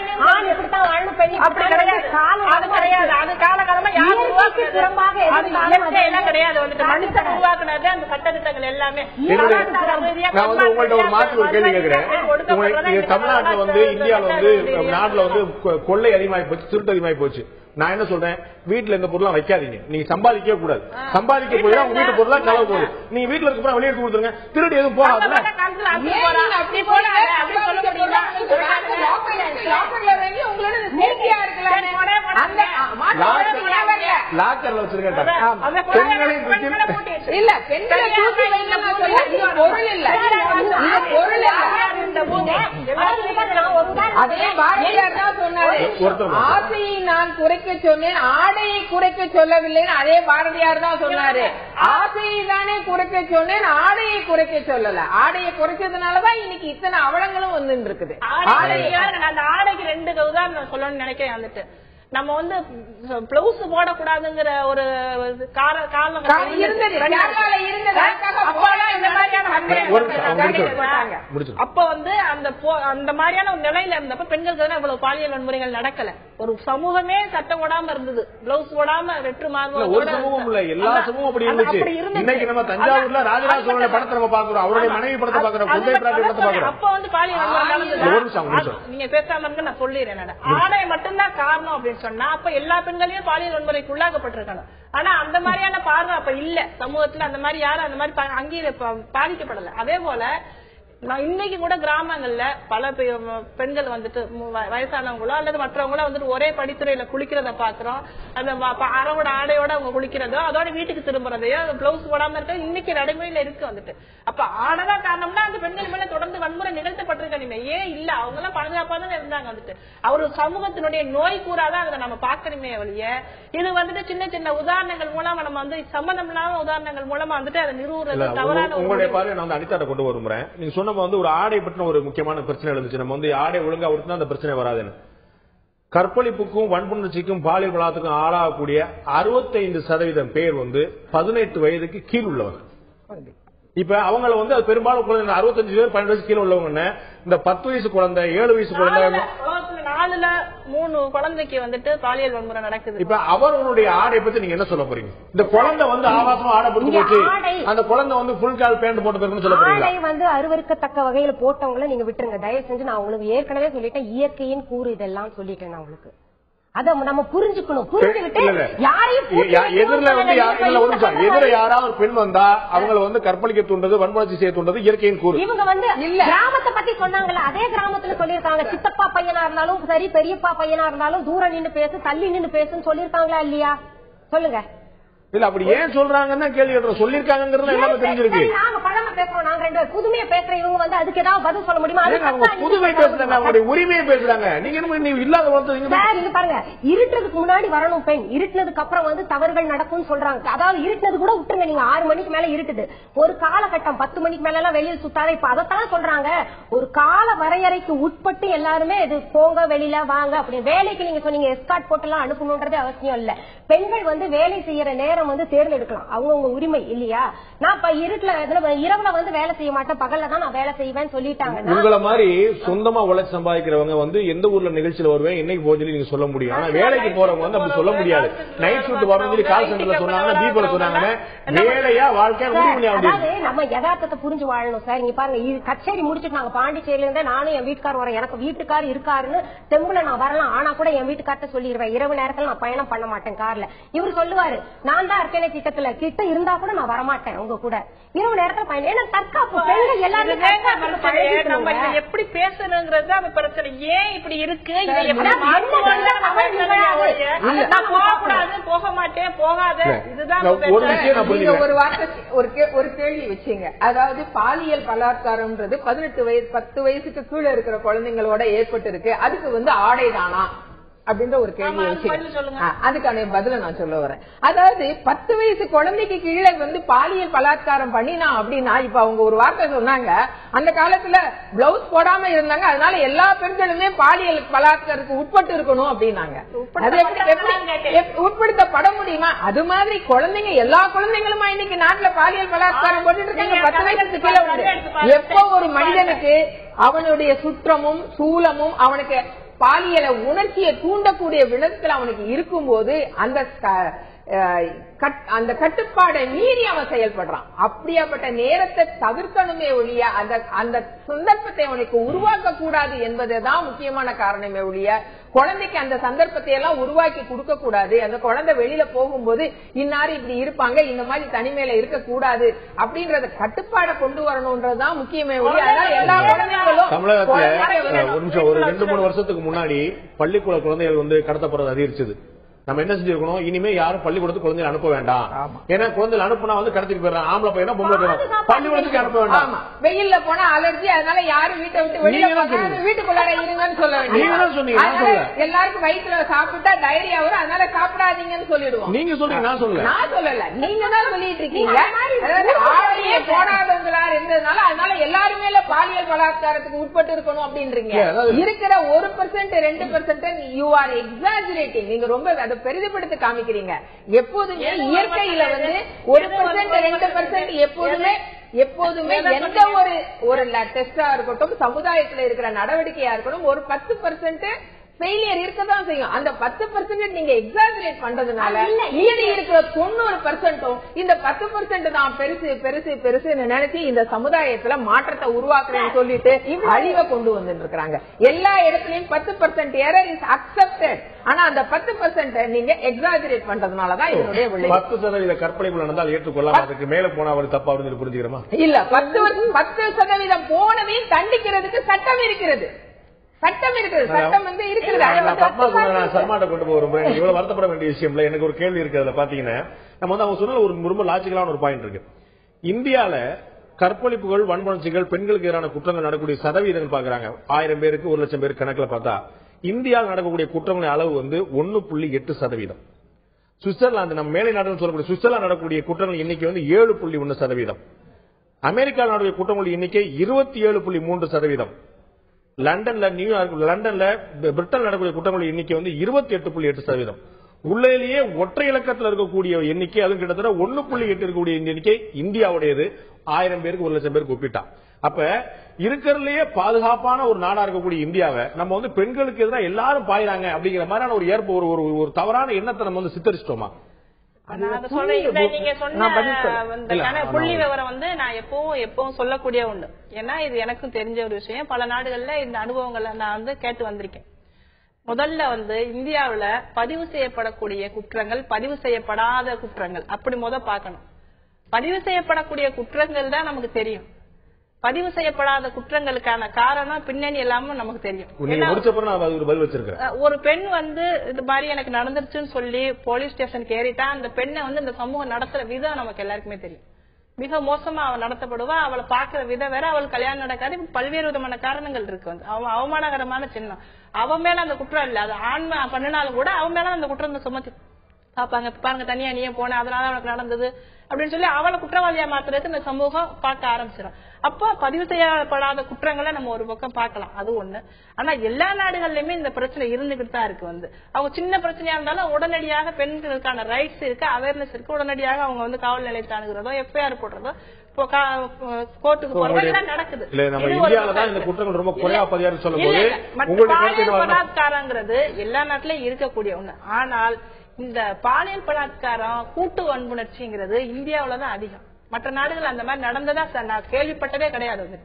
நான் வந்து உங்கள்ட்ட ஒரு மாற்று ஒரு கேள்வி கேட்கிறேன். தமிழ்நாட்டுல வந்து இந்தியாவில வந்து நாட்டுல வந்து கொள்ளை அதிகமாகி போச்சு, திருட்டு அதிகமாகி போச்சு. நான் என்ன சொல்றேன், வீட்டுல இந்த பொருளா வைக்காதீங்க. நீங்க சம்பாதிக்கவே கூடாது. சம்பாதிக்க போய் உங்க வீட்டு பொருளா களவு போகுது. நீங்க வீட்டுல இருக்க வெளியே எடுத்து கொடுத்துருங்க. திருடு எதுவும் போகாது. லாக்கர்ல வச்சிருக்கேன். இல்ல பெண்களை தூக்கி வைக்க பொருள் இல்ல, பொருள் அதே பாரதியார் தான் சொன்னாரு. ஆசையை நான் குறைக்க சொன்னேன், ஆடையை குறைக்க சொல்லவில்லைன்னு அதே பாரதியார் தான் சொன்னாரு. ஆசையை தானே குறைக்க சொன்னேன், ஆடையை குறைக்க சொல்லல. ஆடையை குறைச்சதுனாலதான் இன்னைக்கு இத்தனை அவலங்களும் வந்து இருக்குது. அந்த ஆடைக்கு 2 உதாரணம் சொல்லணும்னு நினைக்கிறேன். வந்துட்டு நம்ம வந்து பிளவுஸ் போடக்கூடாதுங்கிற ஒரு காரணம் இருந்தது. அப்ப வந்து அந்த மாதிரியான ஒரு நிலையில இருந்தப்ப பெண்களுக்கு இவ்வளவு பாலியல் வன்முறைகள் நடக்கல. ஒரு சமூகமே சட்டம் போடாம இருந்தது. பிளவுஸ் போடாம வெற்று மார்க்கம் ஒரு சமூகம் இல்ல, எல்லா சமூகமும் அப்படி இருந்துச்சு. இன்னைக்கு நம்ம தஞ்சாவூர்ல ராஜராஜ சோழனுடைய படத்தை நம்ம பாக்குறோம், அவருடைய மனைவி படத்தை பாக்குறோம், குந்தை பிராட்டி படத்தை பாக்குறோம். அப்ப வந்து பாலியல் வன்முறை நீங்க பேசாம இருக்க நான் சொல்லிடுறேன். ஆடை மட்டும்தான் காரணம் அப்படின்னு சொன்னா அப்ப எல்லா பெண்களையும் பாலியல் வன்முறைக்கு உள்ளாக்கப்பட்டிருக்காங்க. ஆனா அந்த மாதிரியான பார்வை அப்ப இல்ல சமூகத்துல. அந்த மாதிரி யாரும் அந்த மாதிரி அங்கேயே பாதிக்கப்படல. அதே போல இன்னைக்கு கூட கிராமங்கள்ல பல பெண்கள் வந்துட்டு வயசானவங்களோ அல்லது மற்றவங்களோ வந்துட்டு ஒரே படித்துறையில குளிக்கிறத பாக்குறோம். அந்த அறவோட ஆடையோட அவங்க குளிக்கிறதோ அதோட வீட்டுக்கு திரும்புறதையோ பிளவுஸ் போடாம இருக்க இன்னைக்கு நடைமுறையில இருக்கு வந்துட்டு. அப்ப ஆனதான் காரணம்னா அந்த பெண்கள் மேல தொடர்ந்து வன்முறை நிகழ்த்தப்பட்டிருக்காங்க. ஏன் இல்ல, அவங்க எல்லாம் பாதுகாப்பா தான் இருந்தாங்க வந்துட்டு. அவரு சமூகத்தினுடைய நோய் கூறாதான் அதை நம்ம பாக்கணுமே வழிய இது வந்துட்டு சின்ன சின்ன உதாரணங்கள் மூலமா நம்ம வந்து சம்பந்தம் இல்லாத உதாரணங்கள் மூலமா வந்துட்டு அதை நிறுவுறது தவறான. உங்களுடைய பார்வை நான் அனிதாட்ட கொண்டு வரும்புறேன். நீங்க சொன்ன வந்து ஒரு ஆடை பற்றின ஒரு முக்கியமான பிரச்சனை இருந்துச்சு. நம்ம வந்து ஆடை ஒழுங்கா உடுத்தினா அந்த பிரச்சனை வராதுன்னு. கற்பழிப்புக்கும் வன்புணர்ச்சிக்கும் பாலியல் பலாத்துக்கும் ஆளாகக்கூடிய 65% பேர் வந்து 18 வயதுக்கு கீழ் உள்ளவங்க. இப்ப அவங்கள வந்து அது பெரும்பாலும் 65 பேர் 12 வயசு கீழே உள்ளவங்க. இந்த 10 வயசு குழந்தை, 7 வயசு குழந்தை, 4ல 3 குழந்தைக்கு வந்துட்டு பாலியல் வன்முறை நடக்குது. இப்ப அவர்களுடைய ஆடை பத்தி நீங்க என்ன சொல்ல போறீங்க? இந்த குழந்தை வந்து ஆபாசமா ஆடை போட்டு போச்சு, அந்த குழந்தை வந்து ஃபுல் கால் பேண்ட் போட்டு போயிருக்குன்னு சொல்ல போறீங்க? ஆடை வந்து அருவருக்கத்தக்க வகையில போட்டவங்கள நீங்க விட்டுருங்க தயவு செஞ்சு. நான் உங்களுக்கு ஏற்கனவே சொல்லிட்டேன், இயற்கையின் கூறு இதெல்லாம் சொல்லிட்டேன் நான் உங்களுக்கு. அத நம்ம புரிஞ்சுக்கணும். புரிஞ்சுக்கிட்டு எதிரில வந்து எதிர யாராவது ஒரு பெண் வந்தா அவங்களை வந்து கற்பழிக்க தூண்டது, வன்முறை செய்ய தூண்டது இயற்கையின் கூறு. இவங்க வந்து கிராமத்தை பத்தி சொன்னாங்கல்ல, அதே கிராமத்துல சொல்லிருக்காங்க. சித்தப்பா பையனா இருந்தாலும் சரி, பெரியப்பா பையனா இருந்தாலும் தூரம் நின்று பேசு, தள்ளி நின்று பேசுன்னு சொல்லிருக்காங்களா இல்லையா? சொல்லுங்க. இல்ல அப்படி ஏன் சொல்றாங்கன்னா கேள்வி கேட்கிறோம். சொல்லிருக்காங்கிறது எல்லாமே தெரிஞ்சிருக்கு. நாங்க பழமை பேசுறோம், நாங்க 2 பேரும் புதுமையை பேசுற இவங்க வந்து அதுக்கு ஏதாவது பதில் சொல்ல முடியுமா? அவங்க புதுமை பேசுறாங்க, அவங்களுடைய உரிமையை பேசுறாங்க. நீங்க இல்லாத பாருங்க, இருட்டுறதுக்கு முன்னாடி வரணும் பெண், இருட்டுனதுக்கு அப்புறம் வந்து தவறுகள் நடக்கும் சொல்றாங்க. அதாவது இருட்டுனது கூட விட்டுருங்க, நீங்க 6 மணிக்கு மேல இருட்டுது. ஒரு காலகட்டம் 10 மணிக்கு மேல எல்லாம் வெளியில் சுத்தாத. இப்ப அதைத்தான் சொல்றாங்க. ஒரு கால வரையறைக்கு உட்பட்டு எல்லாருமே இது போங்க வெளியில வாங்க அப்படி. வேலைக்கு நீங்க சொன்னீங்க எஸ்கார்ட் போட்டு எல்லாம் அனுப்பணும்ன்றது அவசியம் இல்ல. பெண்கள் வந்து வேலை செய்யற நேரம் நேரம் வந்து தேர்ந்தெடுக்கலாம், அவங்கவுங்க உரிமை இல்லையா? நான் இப்ப இருட்டுல இரவுல வந்து வேலை செய்ய மாட்டேன், பகல்ல தான் நான் வேலை செய்வேன்னு சொல்லிட்டாங்க. உங்களை மாதிரி சொந்தமா உழைச்சு சம்பாதிக்கிறவங்க வந்து எந்த ஊர்ல நிகழ்ச்சியில வருவேன் இன்னைக்கு போக சொல்லி நீங்க சொல்ல முடியும். ஆனா வேலைக்கு போறவங்க வந்து அப்படி சொல்ல முடியாது. நைட் ஷூட் வரணும் சொல்லி கால் சென்டர்ல சொன்னாங்கன்னா தீபாவளி சொன்னாங்கன்னா வேலையா வாழ்க்கையா முடிவு பண்ணி அதாவது நம்ம யதார்த்தத்தை புரிஞ்சு வாழணும் சார். நீங்க பாருங்க, கச்சேரி முடிச்சுட்டு நாங்க பாண்டிச்சேரியில இருந்தே நானும் என் வீட்டுக்கார் வரேன். எனக்கு வீட்டுக்கார் இருக்காருன்னு தெம்புல நான் வரலாம், ஆனா கூட என் வீட்டுக்கார்ட்ட சொல்லிடுவேன் இரவு நேரத்துல நான் பயணம் பண்ண மாட்டேன் கார்ல. இவர் சொல்லுவாரு நான் தான் இருக்கேன் திட்டத்துல, கிட்ட இருந்தா கூட நான் வரமாட்டேன் உங்க கூட இரவு நேரத்துல பயணம். ஏன்னா தற்காப்பு பெண்கள் எல்லாருமே நம்ம எப்படி பேசணுங்கிறது அந்த பிரச்சனை. ஏன் இப்படி இருக்கு, போகக்கூடாது, போக மாட்டேன், போகாத, இதுதான் ஒரு வார்த்தை ஒரு கேள்வி வச்சீங்க. அதாவது பாலியல் பலாத்காரம்ன்றது 18 வயசு 10 வயசுக்கு கீழே இருக்கிற குழந்தைங்களோட ஏற்பட்டு இருக்கு, அதுக்கு வந்து ஆடைதானா அப்படின்ற ஒரு கேள்வி வச்சீங்க. அதுக்கான பதில நான் சொல்ல வரேன். அதாவது 10 வயசு குழந்தைக்கு கீழே வந்து பாலியல் பலாத்காரம் பண்ணினா அப்படின்னா, இப்ப அவங்க ஒரு வார்த்தை சொன்னாங்க, அந்த காலத்துல பிளவுஸ் போடாம இருந்தாங்க, அதனால எல்லா பெண்களுமே பாலியல் பலாத்காரத்துக்கு உட்பட்டு இருக்கணும் அப்படின்னாங்க. அது உட்படுத்தப்பட முடியுமா? அது மாதிரி குழந்தைங்க எல்லா குழந்தைங்களுமா இன்னைக்கு நாட்டுல பாலியல் பலாத்காரம் போட்டுட்டு இருக்காங்க 10 வயசுக்கு கீழே வந்து. எப்போ ஒரு மனிதனுக்கு அவனுடைய சுற்றமும் சூலமும் அவனுக்கு பாலியல உணர்ச்சியை தூண்டக்கூடிய விதத்தில் அவனுக்கு இருக்கும்போது அந்த கட்டுப்பாடை மீறி அவன் செயல்படுறான். அப்படியாப்பட்ட நேரத்தை தவிர்க்கணுமே ஒழிய அந்த சந்தர்ப்பத்தை அவனுக்கு உருவாக்க கூடாது என்பதுதான் முக்கியமான காரணமே ஒழிய குழந்தைக்கு அந்த சந்தர்ப்பத்தை எல்லாம் உருவாக்கி கொடுக்க கூடாது. அந்த குழந்தை வெளியில போகும்போது இன்னாரு இப்படி இருப்பாங்க, இந்த மாதிரி தனிமையில இருக்க கூடாது அப்படின்றத கட்டுப்பாடை கொண்டு வரணும்ன்றதுதான் முக்கியமே ஒழிய அதனால எல்லா குழந்தைகளும். தமிழகத்துல ஒரு 2-3 வருஷத்துக்கு முன்னாடி பள்ளிக்கூட குழந்தைகள் வந்து கடத்தப்படுறது அதிகரிச்சது. நம்ம என்ன செஞ்சிருக்கணும், இனிமே யாரும் பள்ளிக்கூடத்துக்கு குழந்தைகள் அனுப்ப வேண்டாம். ஏன்னா குழந்தைகள் அனுப்புனா வந்து கடத்திட்டு போயிடறாங்க. ஆம்பளை பையனா பொம்பளை பையனா பள்ளிக்கூடத்துக்கு அனுப்ப வேண்டாம். வெயில்ல போனா அலர்ஜி, அதனால யாரும் வீட்டை விட்டு வெளியில வீட்டுக்குள்ளார இருங்கன்னு சொல்ல வேண்டிய. எல்லாருக்கும் வயிற்றுல சாப்பிட்டா டைரியா வரும், அதனால சாப்பிடாதீங்கன்னு சொல்லிடுவோம். நீங்க சொல்றீங்க, நான் சொல்லல. நீங்க தான் சொல்லிட்டு இருக்கீங்க. ஆடையே போடாதவங்களா இருந்ததுனால அதனால எல்லாருமே பாலியல் பலாத்காரத்துக்கு உட்பட்டு இருக்கணும் அப்படின்றீங்க. இருக்கிற 1% 2% யூ ஆர் எக்ஸாஜரேட்டிங். நீங்க ரொம்ப அதை பெரிதுபடுத்தி காமிக்கிறீங்க. எப்போதுமே இயற்கையில வந்து 1% 2% எப்போதுமே எந்த ஒரு டெஸ்டா இருக்கட்டும், சமுதாயத்தில் இருக்கிற நடவடிக்கையா இருக்கட்டும், ஒரு 10% ஃபெயிலியர் இருக்கதான் செய்யும். அந்த 10% நீங்க எக்ஸாஜரேட் பண்றதுனால மீதி இருக்கிற 90% இந்த 10% தான் பெருசு பெருசு பெருசுன்னு நினைச்சு இந்த சமுதாயத்துல மாற்றத்தை உருவாக்குறேன்னு சொல்லிட்டு அழிவை கொண்டு வந்து இருக்காங்க. எல்லா இடத்துலயும் 10% எரர் இஸ் அக்செப்டட். ஆனா அந்த 10% நீங்க எக்ஸாஜரேட் பண்றதுனாலதான் இதனுடைய விளைவு. 10% கற்பனைக்குள்ள நடந்தால் ஏற்றுக்கொள்ளலாம், அதுக்கு மேல போனா அவர் தப்பா வந்து புரிஞ்சுக்கிறோமா? இல்ல, 10% போனவையும் தண்டிக்கிறதுக்கு சட்டம் இருக்கிறது. சட்டம் இருக்குது, சட்டம் வந்து இருக்கிறது. சர்மாட்ட கொண்டு போறோம். இவ்வளவு வருத்தப்பட வேண்டிய விஷயம் இல்ல. எனக்கு ஒரு கேள்வி இருக்கு. அதுல பாத்தீங்கன்னா நம்ம வந்து அவங்க சொன்ன ஒரு ரொம்ப லாஜிக்கலான ஒரு பாயிண்ட் இருக்கு. இந்தியால கற்பழிப்புகள், வன்முறைகள், பெண்களுக்கு எதிரான குற்றங்கள் நடக்கக்கூடிய சதவீதம் பாக்குறாங்க. 1000 பேருக்கு 1,00,000 பேருக்கு கணக்குல பார்த்தா இந்தியாவில் நடக்கக்கூடிய குற்றங்களின் அளவு வந்து 1.8%. சுவிட்சர்லாந்து, நம்ம மேலை நாடுகள் சொல்லக்கூடிய சுவிட்சர்லாந்து நடக்கக்கூடிய குற்றங்கள் எண்ணிக்கை வந்து 7.1%. அமெரிக்காவில் நடக்கக்கூடிய குற்றங்கள் எண்ணிக்கை 27.3%. லண்டன்ல, நியூயார்க், லண்டன்ல, பிரிட்டன் நடக்கக்கூடிய குற்றங்கள் எண்ணிக்கை வந்து 28.8%. உள்ளேயே ஒற்றை இலக்கத்தில் இருக்கக்கூடிய எண்ணிக்கை, அதுவும் கிட்டத்தட்ட 1.8 இருக்கக்கூடிய எண்ணிக்கை இந்தியாவுடையது. 1000 பேருக்கு 1,00,000 பேருக்கு ஒப்பிட்டா. அப்ப இருக்கிறதுலயே பாதுகாப்பான ஒரு நாடா இருக்கக்கூடிய இந்தியாவை நம்ம வந்து பெண்களுக்கு எதிராக எல்லாரும் பாயிறாங்க அப்படிங்கிற மாதிரியான ஒரு ஏற்ப ஒரு தவறான எண்ணத்தை நம்ம வந்து சித்தரிச்சிட்டோமா? நீங்க சொன்ன புள்ளி விவரம் வந்து நான் எப்பவும் சொல்லக்கூடிய ஒண்ணு. ஏன்னா இது எனக்கும் தெரிஞ்ச ஒரு விஷயம். பல நாடுகள்ல இந்த அனுபவங்களை நான் வந்து கேட்டு வந்திருக்கேன். முதல்ல வந்து இந்தியாவுல பதிவு செய்யப்படக்கூடிய குற்றங்கள், பதிவு செய்யப்படாத குற்றங்கள் அப்படி பார்க்கணும். பதிவு செய்யப்படக்கூடிய குற்றங்கள் தான் நமக்கு தெரியும். பதிவு செய்யப்படாத குற்றங்களுக்கான காரணம், பின்னணி எல்லாமே நமக்கு தெரியும். ஒரு பெண் வந்து இது மாதிரி எனக்கு நடந்துருச்சுன்னு சொல்லி போலீஸ் ஸ்டேஷனுக்கு ஏறிட்டா அந்த பெண்ணை வந்து இந்த சமூகம் நடத்துற விதம் நமக்கு எல்லாருக்குமே தெரியும். மிக மோசமா அவள் நடத்தப்படுவா. அவளை பாக்குற விதம் வேற, அவள் கல்யாணம் நடக்காது. பல்வேறு விதமான காரணங்கள் இருக்கு. வந்து அவன் அவமானகரமான சின்னம். அவன் மேல அந்த குற்றம் இல்ல, அது ஆண்மை பண்ணினாலும் கூட அவன் மேல அந்த குற்றம் சுமத்தி பாப்பாங்க. பாருங்க, தனியா நீயே போன, அதனால அவனுக்கு நடந்தது, அப்படின்னு சொல்லி அவளை குற்றவாளியா மாத்துறதுக்கு இந்த சமூகம் பார்க்க ஆரம்பிச்சிடும். அப்போ பதிவு செய்யப்படாத குற்றங்களை நம்ம ஒரு பக்கம் பார்க்கலாம், அது ஒண்ணு. ஆனா எல்லா நாடுகள்லயுமே இந்த பிரச்சனை இருந்துகிட்டு தான் இருக்கு. அவங்க சின்ன பிரச்சனையா இருந்தாலும் உடனடியாக பெண்களுக்கான ரைட்ஸ் இருக்கு, அவேர்னஸ் இருக்கு, உடனடியாக அவங்க காவல் நிலையத்தை அணுகிறதோ எஃப்ஐஆர் போடுறதோ கோர்ட்டுக்கு போறதோ நடக்குது. பலாத்காரங்கிறது எல்லா நாட்டிலயும் இருக்கக்கூடிய ஒண்ணு. ஆனால் இந்த பாலியல் பலாத்காரம் கூட்டு வன்புணர்ச்சிங்கிறது இந்தியாவிலதான் அதிகம். மற்ற நாடுகள் அந்த மாதிரி நடந்ததா நான் கேள்விப்பட்டதே கிடையாது.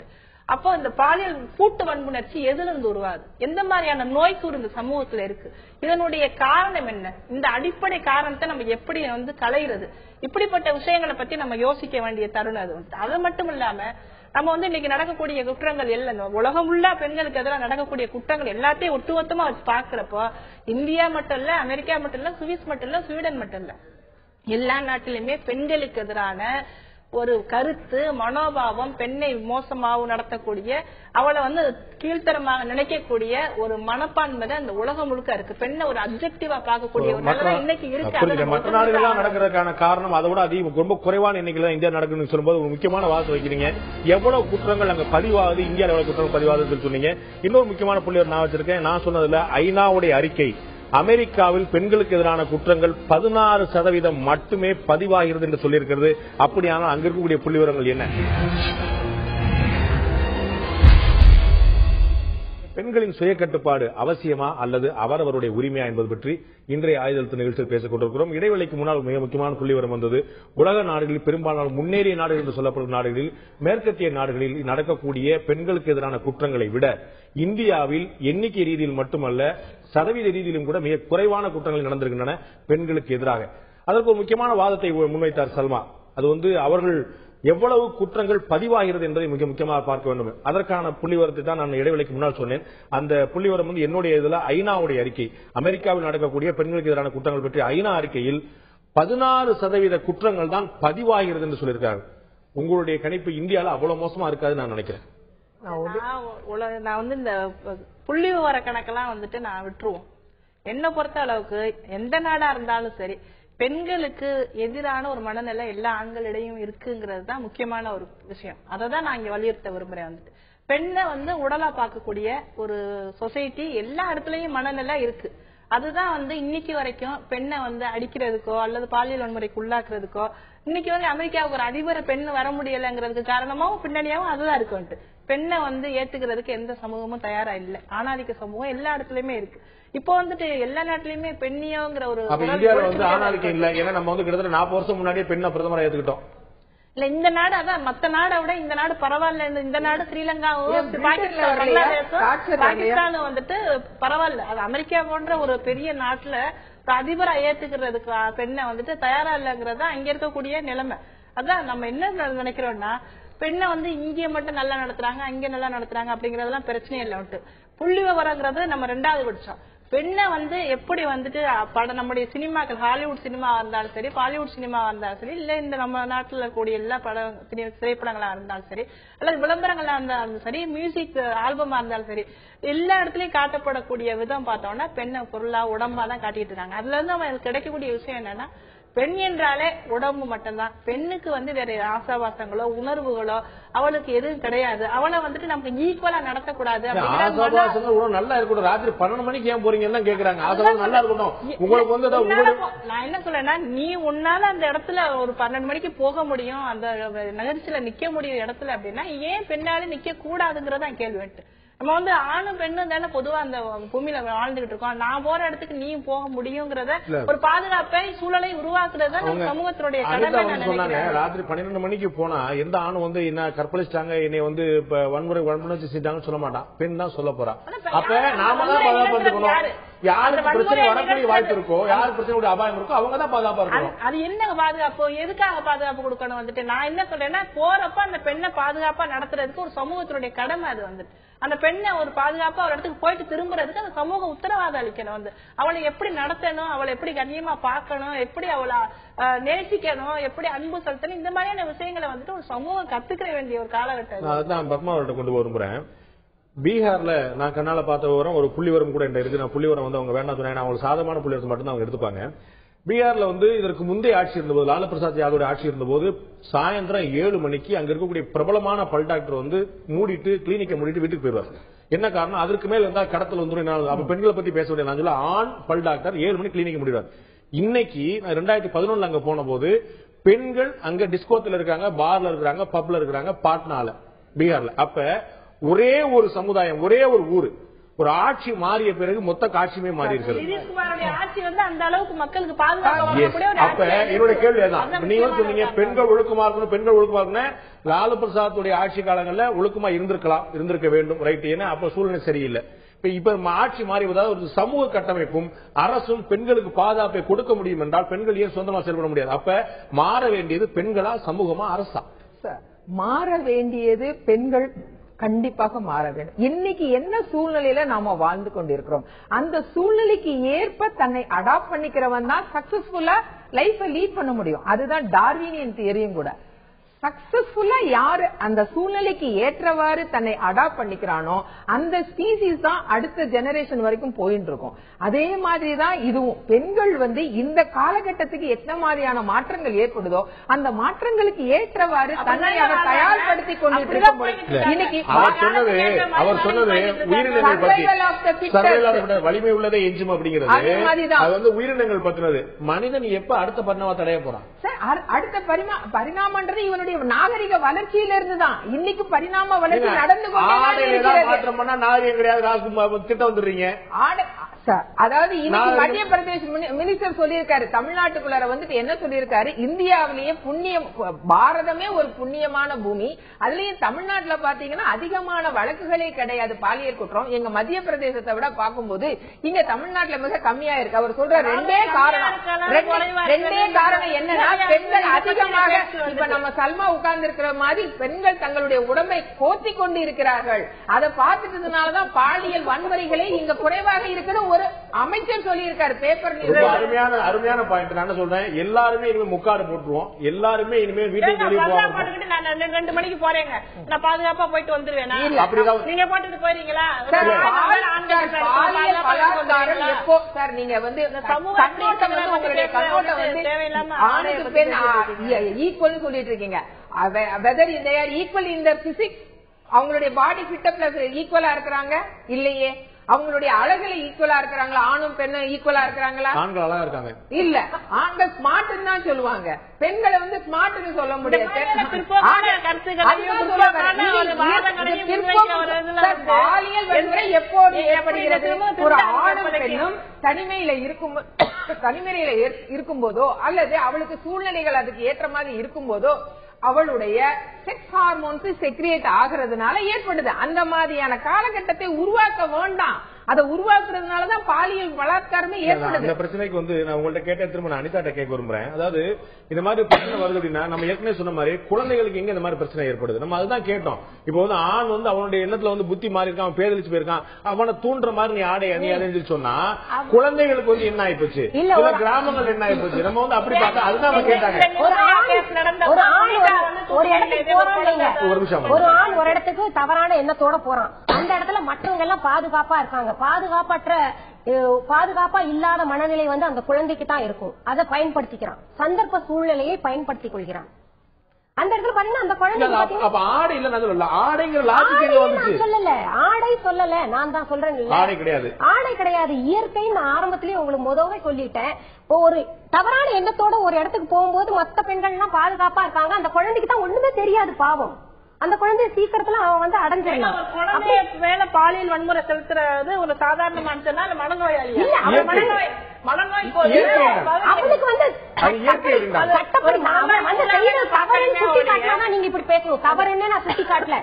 அப்போ இந்த பாலியல் கூட்டு வன்புணர்ச்சி எதுல இருந்து உருவாது, எந்த மாதிரியான நோய்க்கூறு இந்த சமூகத்துல இருக்கு, இதனுடைய காரணம் என்ன, இந்த அடிப்படை காரணத்தை நம்ம எப்படி களையிறது, இப்படிப்பட்ட விஷயங்களை பத்தி நம்ம யோசிக்க வேண்டிய தருணம் அது. அது மட்டும் இல்லாம நம்ம இன்னைக்கு நடக்கக்கூடிய குற்றங்கள் எல்லாம் உலகம் உள்ள பெண்களுக்கு எதிராக நடக்கக்கூடிய குற்றங்கள் எல்லாத்தையும் ஒட்டுமொத்தமா வச்சு பாக்குறப்போ இந்தியா மட்டும் இல்ல, அமெரிக்கா மட்டும் இல்ல, சுவிஸ் மட்டும் இல்ல, ஸ்வீடன் மட்டும் இல்ல, எல்லா நாட்டிலுமே பெண்களுக்கு எதிரான ஒரு கருத்து மனோபாவம், பெண்ணை மோசமாகவும் நடத்தக்கூடிய, அவளை கீழ்த்தரமாக நினைக்கக்கூடிய ஒரு மனப்பான்மை அந்த உலகம் முழுக்க இருக்கு. பெண்ணை ஒரு அப்ஜெக்டிவா பார்க்கக்கூடிய ஒரு நிலைமை இன்னைக்கு இருக்கு. மற்ற நாடுகள்லாம் நடக்கிறதுக்கான காரணம் அதை விட அதிகம் ரொம்ப குறைவான எண்ணிக்கையில இந்தியா நடக்குன்னு சொல்லும்போது ஒரு முக்கியமான வாதத்தை வைக்கிறீங்க. எவ்வளவு குற்றங்கள் அங்க பதிவாகுது, இந்தியாவில் எவ்வளவு குற்றங்கள் பதிவாகுதுன்னு சொன்னீங்க. இன்னொரு முக்கியமான புள்ளி நான் வச்சிருக்கேன். நான் சொன்னதுல ஐநாவுடைய அறிக்கை, அமெரிக்காவில் பெண்களுக்கு எதிரான குற்றங்கள் 16% மட்டுமே பதிவாகிறது என்று சொல்லியிருக்கிறது. அப்படியானால் அங்க இருக்கக்கூடிய புள்ளிவிவரங்கள் என்ன? பெண்களின் சுய கட்டுப்பாடு அவசியமா அல்லது அவரவருடைய உரிமையா என்பது பற்றி இன்றைய ஆயுதத்து நிகழ்ச்சியில் பேசிக் கொண்டிருக்கிறோம். இடைவெளிக்கு முன்னால் மிக முக்கியமான புள்ளிவிவரம் வந்தது. உலக நாடுகளில் பெரும்பாலான முன்னேறிய நாடுகள் என்று சொல்லப்படும் நாடுகளில், மேற்கத்திய நாடுகளில் நடக்கக்கூடிய பெண்களுக்கு எதிரான குற்றங்களை விட இந்தியாவில் எண்ணிக்கை ரீதியில் மட்டுமல்ல சதவீத ரீதியிலும் கூட மிக குறைவான குற்றங்கள் நடந்திருக்கின்றன பெண்களுக்கு எதிராக. அதற்கு ஒரு முக்கியமான வாதத்தை முன்வைத்தார் சல்மா. அது அவர்கள் எவ்வளவு குற்றங்கள் பதிவாகிறது என்பதை மிக முக்கியமாக பார்க்க வேண்டும். அதற்கான புள்ளிவரத்தை தான் நான் இடைவெளிக்கு முன்னால் சொன்னேன். அந்த புள்ளிவரம் என்னுடைய இதுல ஐநாவுடைய அறிக்கை, அமெரிக்காவில் நடக்கக்கூடிய பெண்களுக்கு எதிரான குற்றங்கள் பற்றி ஐநா அறிக்கையில் 16% குற்றங்கள் தான் பதிவாகிறது என்று சொல்லியிருக்காங்க. உங்களுடைய கணிப்பு இந்தியாவில் அவ்வளவு மோசமா இருக்காது நான் நினைக்கிறேன். நான் இந்த புள்ளி விவர கணக்கெல்லாம் நான் விட்டுருவோம். என்ன பொறுத்த அளவுக்கு எந்த நாடா இருந்தாலும் சரி, பெண்களுக்கு எதிரான ஒரு மனநிலை எல்லா ஆண்களிடையும் இருக்குங்கிறது தான் முக்கியமான ஒரு விஷயம். அதை தான் நான் இங்க வலியுறுத்த விரும்புறேன். பெண்ணை உடலா பார்க்கக்கூடிய ஒரு சொசைட்டி எல்லா இடத்துலயும் மனநிலை இருக்கு. அதுதான் இன்னைக்கு வரைக்கும் பெண்ணை அடிக்கிறதுக்கோ அல்லது பாலியல் வன்முறைக்கு உள்ளாக்குறதுக்கோ, இன்னைக்கு அமெரிக்காவுக்கு ஒரு அதிபர் பெண் வர முடியலங்கிறதுக்கு காரணமாவும் பின்னணியாவும் அதுதான் இருக்கு. பெண்ணை ஏத்துக்கிறதுக்கு எந்த சமூகமும் தயாரா இல்ல. ஆணாதிக்க சமூகம் எல்லா இடத்துலயுமே இருக்கு. இப்போ எல்லா நாட்டிலயுமே பெண்ணியோங்கிற ஒரு இந்தியாவில் ஆணாதிக்கம் இல்ல. ஏன்னா நம்ம கிட்டத்தட்ட 40 வருஷம் முன்னாடியே பெண்ணை பிரதமரை ஏத்துக்கிட்டோம். இல்ல இந்த நாடு அதான் மத்த நாடை விட இந்த நாடு பரவாயில்ல. இந்த நாடு ஸ்ரீலங்காவும் பாகிஸ்தானும் பரவாயில்ல. அது அமெரிக்கா போன்ற ஒரு பெரிய நாட்டுல அதிபரா ஏத்துக்கிறதுக்கு பெண்ணை தயாரா இல்லங்கிறதா இங்க இருக்கக்கூடிய நிலைமை. அதான் நம்ம என்ன நினைக்கிறோம்னா, பெண்ணை இங்க மட்டும் நல்லா நடத்துறாங்க, அங்க நல்லா நடத்துறாங்க அப்படிங்கறதெல்லாம் பிரச்சனை இல்லை. புள்ளி விவரங்கிறது நம்ம 2வது பட்சம். பெண்ணை எப்படி நம்முடைய சினிமாக்கள், ஹாலிவுட் சினிமாவா இருந்தாலும் சரி, பாலிவுட் சினிமாவா இருந்தாலும் சரி, இல்ல இந்த நம்ம நாட்டுல கூடிய எல்லா திரைப்படங்களா இருந்தாலும் சரி, அல்லது விளம்பரங்களா இருந்தாலும் சரி, மியூசிக் ஆல்பமா இருந்தாலும் சரி, எல்லா இடத்துலயும் காட்டப்படக்கூடிய விதம் பார்த்தோம்னா பெண்ணை பொருளா உடம்பா தான் காட்டிட்டு இருக்காங்க. அதுல இருந்து அவங்களுக்கு கிடைக்கக்கூடிய விஷயம் என்னன்னா, பெண் என்றாலே உடம்பு மட்டும்தான். பெண்ணுக்கு வேற ஆசாபாசங்களோ உணர்வுகளோ அவளுக்கு எதுவும் கிடையாது. அவளை நமக்கு ஈக்குவலா நடத்தக்கூடாது. நல்லா இருக்கட்டும், ராத்திரி 12 மணிக்கு ஏன் போறீங்கன்னா கேக்குறாங்க. நல்லா இருக்கட்டும். உங்களுக்கு நான் என்ன சொல்றேன்னா, நீ உன்னால அந்த இடத்துல ஒரு 12 மணிக்கு போக முடியும், அந்த நிகழ்ச்சியில நிக்க முடியும் இடத்துல அப்படின்னா ஏன் பெண்ணாலே நிக்க கூடாதுங்கிறதா கேள்வி. நம்ம ஆணும் பெண்ணும் தானே பொதுவா அந்த பூமியில வாழ்ந்துகிட்டு இருக்கோம். நான் போற இடத்துக்கு நீ போக முடியுங்கிறத ஒரு பாதுகாப்பை சூழலை உருவாக்குறத நம்ம சமூகத்தினுடைய கடமை. ராத்திரி 12 மணிக்கு போனா எந்த ஆணும் என்ன கற்பழிச்சிட்டாங்க, என்னை வன்முறை செஞ்சாங்கன்னு சொல்ல மாட்டான். பெண் தான் சொல்ல போறா. அப்ப நாம தான் பாதுகாப்பு இருக்கணும். யாருக்கு பிரச்சனை வரக்கூடிய வாய்ப்பு இருக்கோ, யாருக்கு பிரச்சனை அபாயம் இருக்கோ அவங்க தான் பாதுகாப்பா இருக்கணும். அது என்ன பாதுகாப்பு, எதுக்காக பாதுகாப்பு கொடுக்கணும்? நான் என்ன சொல்றேன்னா, போறப்ப அந்த பெண்ணை பாதுகாப்பா நடத்துறதுக்கு ஒரு சமூகத்தினுடைய கடமை. அது அந்த பெண்ணை ஒரு பாதுகாப்பா ஒரு இடத்துக்கு போயிட்டு திரும்புறதுக்கு அந்த சமூகம் உத்தரவாதம் அளிக்கணும். அவளை எப்படி நடத்தணும், அவளை எப்படி கண்ணியமா பார்க்கணும், எப்படி அவளை நேசிக்கணும், எப்படி அன்பு செலுத்தணும், இந்த மாதிரியான விஷயங்களை ஒரு சமூகம் கத்துக்கிற வேண்டிய ஒரு காலகட்டம். அதுதான் பத்மாவர்கிட்ட கொண்டு விரும்புறேன். பீகார்ல நான் கண்ணால பார்த்த விவரம் ஒரு புள்ளிவரம் கூட இருக்கு. நான் புள்ளிவரம் அவங்க வேண்டாம் சொன்னா அவங்களுக்கு சாதகமான புள்ளிவரத்தை மட்டும் தான் அவங்க எடுத்துப்பாங்க. பீகார்ல இதற்கு முந்தைய ஆட்சி இருந்தபோது, லாலு பிரசாத் யாதவ் ஆட்சி இருந்தபோது சாயந்தரம் 7 மணிக்கு அங்க இருக்கக்கூடிய பிரபலமான பல் டாக்டர் மூடிட்டு கிளினிக்கை மூடிட்டு வீட்டுக்கு போயிடுவார். என்ன காரணம்? அதற்கு மேல இருந்தா கடத்தல் வந்துடும். அப்ப பெண்களை பத்தி பேச வேண்டிய ஆண் பல் டாக்டர் 7 மணிக்கு கிளினிக் முடிவார். இன்னைக்கு 2011 அங்க போன போது பெண்கள் அங்க டிஸ்கோத்துல இருக்காங்க, பார்ல இருக்காங்க, பப்ல இருக்காங்க, பாட்னால, பீகார்ல. அப்ப ஒரே ஒரு சமுதாயம், ஒரே ஒரு ஊரு, ஒரு ஆட்சி மாறிய பிறகு மொத்த காட்சியுமே மாறி இருக்கிறது. அந்த அளவுக்கு மக்களுக்கு பாதுகாப்பு. அப்ப என்னுடைய கேள்வி அதான், நீங்க சொன்னீங்க பெண்கள் ஒழுக்கமா இருக்கணும், பெண்கள் ஒழுக்கமா இருக்கணும். லாலு பிரசாத் ஆட்சி காலங்கள்ல ஒழுக்கமா இருந்திருக்கலாம், இருந்திருக்க வேண்டும், ரைட். ஏன்னா அப்ப சூழ்நிலை சரியில்லை. இப்ப ஆட்சி மாறிவதால் ஒரு சமூக கட்டமைப்பும் அரசும் பெண்களுக்கு பாதுகாப்பை கொடுக்க முடியும் என்றால் பெண்கள் ஏன் சொந்தமா செயல்பட முடியாது? அப்ப மாற வேண்டியது பெண்களா, சமூகமா, அரசா? மாற வேண்டியது பெண்கள் கண்டிப்பாக மாற வேண்டும். இன்னைக்கு என்ன சூழ்நிலையில நாம வாழ்ந்து கொண்டிருக்கிறோம், அந்த சூழ்நிலைக்கு ஏற்ப தன்னை அடாப்ட் பண்ணிக்கிறவன் தான் சக்சஸ்ஃபுல்லா லைஃப லீட் பண்ண முடியும். அதுதான் டார்வினியன் தியரியும் கூட. சக்சஸ்ஃபுல்லா யாரு அந்த சூழ்நிலைக்கு ஏற்றவாறு தன்னை அடாப்ட் பண்ணிக்கிறானோ அந்த ஸ்பீசிஸ் தான் அடுத்த ஜெனரேஷன் வரைக்கும் போயிட்டு இருக்கும். அதே மாதிரிதான் இதுவும். பெண்கள் இந்த காலகட்டத்துக்கு எத்தனை மாதிரியான மாற்றங்கள் ஏற்படுதோ அந்த மாற்றங்களுக்கு ஏற்றவாறு தன்னை அவர் தயார்படுத்திக் கொண்டு இருக்கும். இன்னைக்கு அவர் சொன்னது உயிரினங்கள் பத்தி, வலிமை உள்ளதை எஞ்சும் அப்படிங்கிறது அது உயிரினங்கள் பத்தினது. மனிதன் எப்ப அடுத்த பரிணாம தடைய போறான்? அடுத்த பரிணாமன்றது இவனுடைய நாகரிக வளர்ச்சியில இருந்துதான். இன்னைக்கு பரிணாம வளர்ச்சி நடந்து மாற்றம் நாகரிகம் கிடையாது, திட்டம் வந்துடுறீங்க. அதாவது இன்னைக்கு மத்திய பிரதேச மினிஸ்டர் சொல்லியிருக்காரு, தமிழ்நாட்டுக்குள்ளார என்ன சொல்லியிருக்காரு, இந்தியாவிலேயே புண்ணியம், பாரதமே ஒரு புண்ணியமான பூமி, அதுலயும் தமிழ்நாட்டுல பாத்தீங்கன்னா அதிகமான வழக்குகளே கிடையாது பாலியல் குற்றம். எங்க மத்திய பிரதேசத்தை விட பார்க்கும்போது இங்க தமிழ்நாட்டுல மிக கம்மியா இருக்கு. அவர் சொல்ற ரெண்டே காரணம் என்னன்னா, பெண்கள் அதிகமாக, இப்ப நம்ம சல்மா உட்கார்ந்து இருக்கிற மாதிரி பெண்கள் தங்களுடைய உடம்பை போத்தி கொண்டு இருக்கிறார்கள். அதை பார்த்துட்டதுனாலதான் பாலியல் வன்முறைகளே இங்க குறைவாக இருக்கிறது ஒரு அமைச்சர் சொல்லி இருக்காரு பேப்பர். அருமையான பாயிண்ட். நான் சொல்றேன், எல்லாருமே இனிமே முக்காடு போட்டுருவோம், எல்லாருமே இனிமே வீட்டுக்கு வெளியே போவாங்க. நான் 2 மணிக்கு போறேங்க, நான் பாதுகாப்பா போயிட்டு வந்துருவேன். நீங்க போட்டுட்டு போறீங்களா? எப்போ சார் நீங்க உங்களுடைய கண்ணோட்டம் ஆணுக்கு பெண் ஈக்குவல் சொல்லிட்டு இருக்கீங்க. Whether they are equal in their physics, அவங்களுடைய பாடி ஃபிட்னஸ் ஈக்குவலா இருக்கிறாங்க இல்லையே? அவங்களுடைய அழகுல ஈக்குவலா இருக்கிறாங்களா? ஆணும் பெண்ணும் ஈக்குவலா இருக்கிறாங்களா? ஆண்கள் அழகா இருக்காங்க. இல்ல, ஆண்கள் ஸ்மார்ட்னு தான் சொல்லுவாங்க, பெண்களை ஸ்மார்ட்னு சொல்ல முடியாது. பாலியல் வன்முறை எப்போது ஏற்படுகிறது? ஒரு ஆணும் பெண்ணும் தனிமையில இருக்கும்போதோ அல்லது அவளுக்கு சூழ்நிலைகள் அதுக்கு ஏற்ற மாதிரி இருக்கும்போதோ அவளுடைய செக்ஸ் ஹார்மோன்ஸ் செக்ரியேட் ஆகிறதுனால ஏற்படுது. அந்த மாதிரியான காலகட்டத்தை உருவாக்க வேண்டாம். அதை உருவாக்குறதுனாலதான் பாலியல் பலாத்காரமே ஏற்படுது. இந்த பிரச்சனைக்கு நான் உங்கள்ட்ட கேட்ட திரும்ப நான் அனிதாட்ட கேட்க விரும்புறேன். அதாவது இந்த மாதிரி பிரச்சனை வருது அப்படின்னா, நம்ம ஏற்கனவே சொன்ன மாதிரி குழந்தைகளுக்கு எங்க இந்த மாதிரி பிரச்சனை ஏற்படுது, நம்ம அதுதான் கேட்டோம். இப்போ ஆண் அவனுடைய எண்ணத்துல புத்தி மாறி இருக்கான், அவன் பேதலிச்சு போயிருக்கான், அவனை தூண்டுற மாதிரி நீ ஆடை அணியாதுன்னு சொன்னா குழந்தைகளுக்கு என்ன ஆயிப்போச்சு, இல்ல கிராமங்கள் என்ன ஆயிப்போச்சு, நம்ம அப்படி பார்த்தா அதுதான் அவங்க கேட்டாங்க. ஒரு ஆண் ஒரு இடத்துக்கு தவறான எண்ணத்தோட போறான், அந்த இடத்துல மற்றவங்க எல்லாம் பாதுகாப்பா இருக்காங்க. பாதுகாப்பா இல்லாத மனநிலை அந்த குழந்தைக்கு தான் இருக்கும். அதை பயன்படுத்திக்கிறான், சந்தர்ப்ப சூழ்நிலையை பயன்படுத்திக் கொள்கிறான். அந்த இடத்துல பாத்தீங்கன்னா அந்த குழந்தை ஆடை சொல்லல, நான் தான் சொல்றேன் ஆடை கிடையாது, இயற்கை. நான் ஆரம்பத்திலேயே உங்களுக்கு முதவே சொல்லிட்டேன். ஒரு தவறான எண்ணத்தோட ஒரு இடத்துக்கு போகும்போது மற்ற பெண்கள் எல்லாம் பாதுகாப்பா இருக்காங்க, அந்த குழந்தைக்கு தான் ஒண்ணுமே தெரியாது பாவம். அந்த குழந்தை சீக்கிரத்துல அவன் அடைஞ்சிடலாம். குழந்தைய மேல பாலியல் வன்முறை செலுத்துறது ஒரு சாதாரண மனுஷனா இல்ல மனநோயாளி? அவனுக்கு சட்டப்படி நீங்க இப்படி பேசணும். தவறுன்னு நான் சுட்டி காட்டல,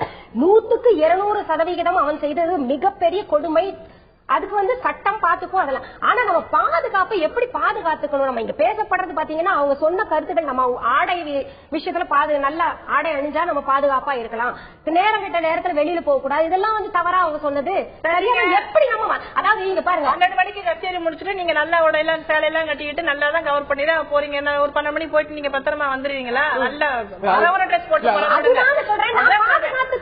100% அவன் செய்தது மிகப்பெரிய கொடுமை. அதுக்கு சட்டம் பாத்துக்கும் அதெல்லாம். ஆனா நம்ம பாதுகாப்பை எப்படி பாதுகாத்துக்கணும்? நம்ம இங்க பேசப்படுறது பாத்தீங்கன்னா அவங்க சொன்ன கருத்துக்கள். நம்ம ஆடை விஷயத்துல நல்லா ஆடை அணிஞ்சா நம்ம பாதுகாப்பா இருக்கலாம், நேரம் கிட்ட நேரத்துல வெளியில போக கூடாது, இதெல்லாம் தவறா அவங்க சொன்னது. எப்படி நம்ம அதாவது நீங்க பாருங்க, 12 மணிக்கு கச்சேரி முடிச்சுட்டு நீங்க நல்லா உடையெல்லாம் சேலையெல்லாம் கட்டிக்கிட்டு நல்லா தான் கவர் பண்ணிதான் போறீங்க. ஒரு 12 மணிக்கு போயிட்டு நீங்க பத்திரமா வந்துருவீங்களா? நல்ல ட்ரெஸ் போட்டு அதுதான் சொல்றேன், பாதுகாத்து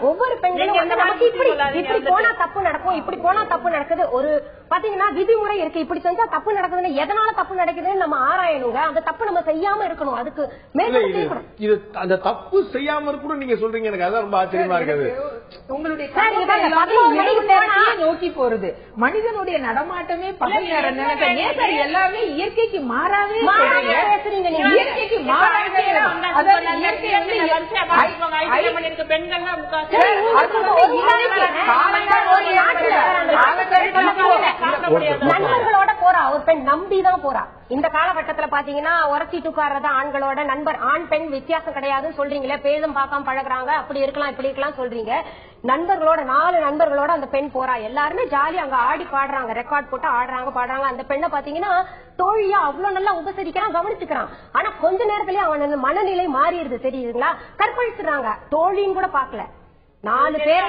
ஒவ்வொரு பெண்களும் வந்து நமக்கு இப்படி போனா தப்பு நடக்கும், இப்படி போனா தப்பு நடக்குது. ஒரு பாத்தீங்கன்னா விதிமுறை இருக்கு, இப்படி செஞ்சா தப்பு நடக்குதுன்னு, எதனால தப்பு நடக்குதுன்னு நம்ம ஆராயணுங்க. அந்த தப்பு நம்ம செய்யாம இருக்கணும். அதுக்கு இது அந்த தப்பு செய்யாம இருக்கணும் நீங்க சொல்றீங்க. எனக்கு அதான் ரொம்ப ஆச்சரியமா இருக்காது. உங்களுடைய நோக்கி போறது மனிதனுடைய நடமாட்டமே பகல் நேரம் எல்லாமே இயற்கைக்கு மாறாவே பேசுறீங்க. இயற்கைக்கு மாறாவே நண்பர்களோட போறா, ஒரு பெண் நம்பிதான் போறா. இந்த காலகட்டத்துல பாத்தீங்கன்னா உரசிட்டு உட்கார்றது ஆண்களோட நண்பர், ஆண் பெண் வித்தியாசம் கிடையாதுன்னு சொல்றீங்களே, பேதம் பார்க்காம பழகுறாங்க, அப்படி இருக்கலாம் இப்படி இருக்கலாம் சொல்றீங்க. நண்பர்களோட 4 நண்பர்களோட அந்த பெண் போறா. எல்லாருமே ஜாலி அங்க ஆடி பாடுறாங்க, ரெக்கார்ட் போட்டு ஆடுறாங்க பாடுறாங்க. அந்த பெண்ணை பாத்தீங்கன்னா தோழியா அவ்வளவு நல்லா உபசரிக்கிறான், கவனிச்சுக்கிறான். ஆனா கொஞ்ச நேரத்திலேயே அவன் மனநிலை மாறிடுது தெரியுதுங்களா. கற்பழிச்சுறாங்க, தோழின்னு கூட பாக்கல. 4 பேர்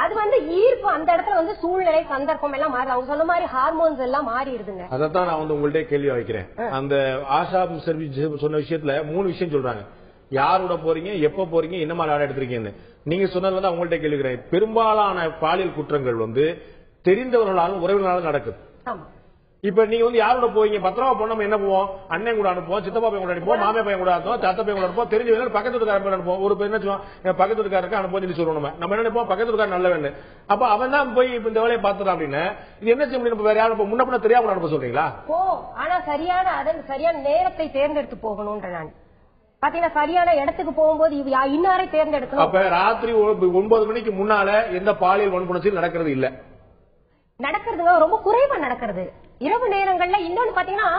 அது வந்து ஈர்ப்பு அந்த இடத்துல வந்து சூழ்நிலை சந்தர்ப்பம் எல்லாம் மாறி, அவங்க சொன்ன மாதிரி ஹார்மோன்ஸ் எல்லாம் மாறிடுதுங்க. அதான் நான் வந்து உங்கள்ட்ட கேள்வி வைக்கிறேன். அந்த ஆஷா சொன்ன விஷயத்துல 3 விஷயம் சொல்றாங்க. யாரோட போறீங்க, எப்ப போறீங்க, என்ன மாதிரி ஆட எடுத்திருக்கீங்கன்னு. நீங்க சொன்னதுல உங்கள்ட்ட கேள்வி, பெரும்பாலான பாலியல் குற்றங்கள் வந்து தெரிந்தவர்களாலும் உறவினர்களாலும் நடக்குது. இப்ப நீங்க வந்து யாரோட போவீங்க? பத்திரமா போனோம் என்ன போவோம்? அண்ணன் கூட அனுப்புவோம், சித்தப்பா பையன் கூட அனுப்புவோம், மாமே பையன் கூட அனுப்புவோம், தாத்தா பையன் கூட அனுப்புவோம், தெரிஞ்ச பக்கத்து வீட்டுக்காரன் அனுப்புவோம். ஒரு பேர் என்ன சொல்லுவோம், பக்கத்து வீட்டுக்காரருக்கு அனுப்புவோம் சொல்லுவோம். நம்ம என்ன நினைப்போம், பக்கத்து வீட்டுக்காரன் நல்ல வேணும். அப்ப அவன் தான் போய் இந்த வேலையை பார்த்துறான் அப்படின்னு இது என்ன செய்ய முடியும்? வேற யாரும் முன்ன பின்ன தெரியாம அனுப்ப சொல்றீங்களா? ஆனா சரியான நேரத்தை தேர்ந்தெடுத்து போகணும்ன்ற நான் பாத்தீங்கன்னா சரியான இடத்துக்கு போகும்போது இன்னாரை தேர்ந்தெடுக்கணும். அப்ப ராத்திரி 9 மணிக்கு முன்னால எந்த பாலியல் வன்புணர்ச்சி நடக்கிறது இல்ல, நடக்கிறதுங்க ரொம்ப குறைவா நடக்கிறது. இரவு நேரங்கள்ல இன்னொன்னு பாத்தீங்கன்னா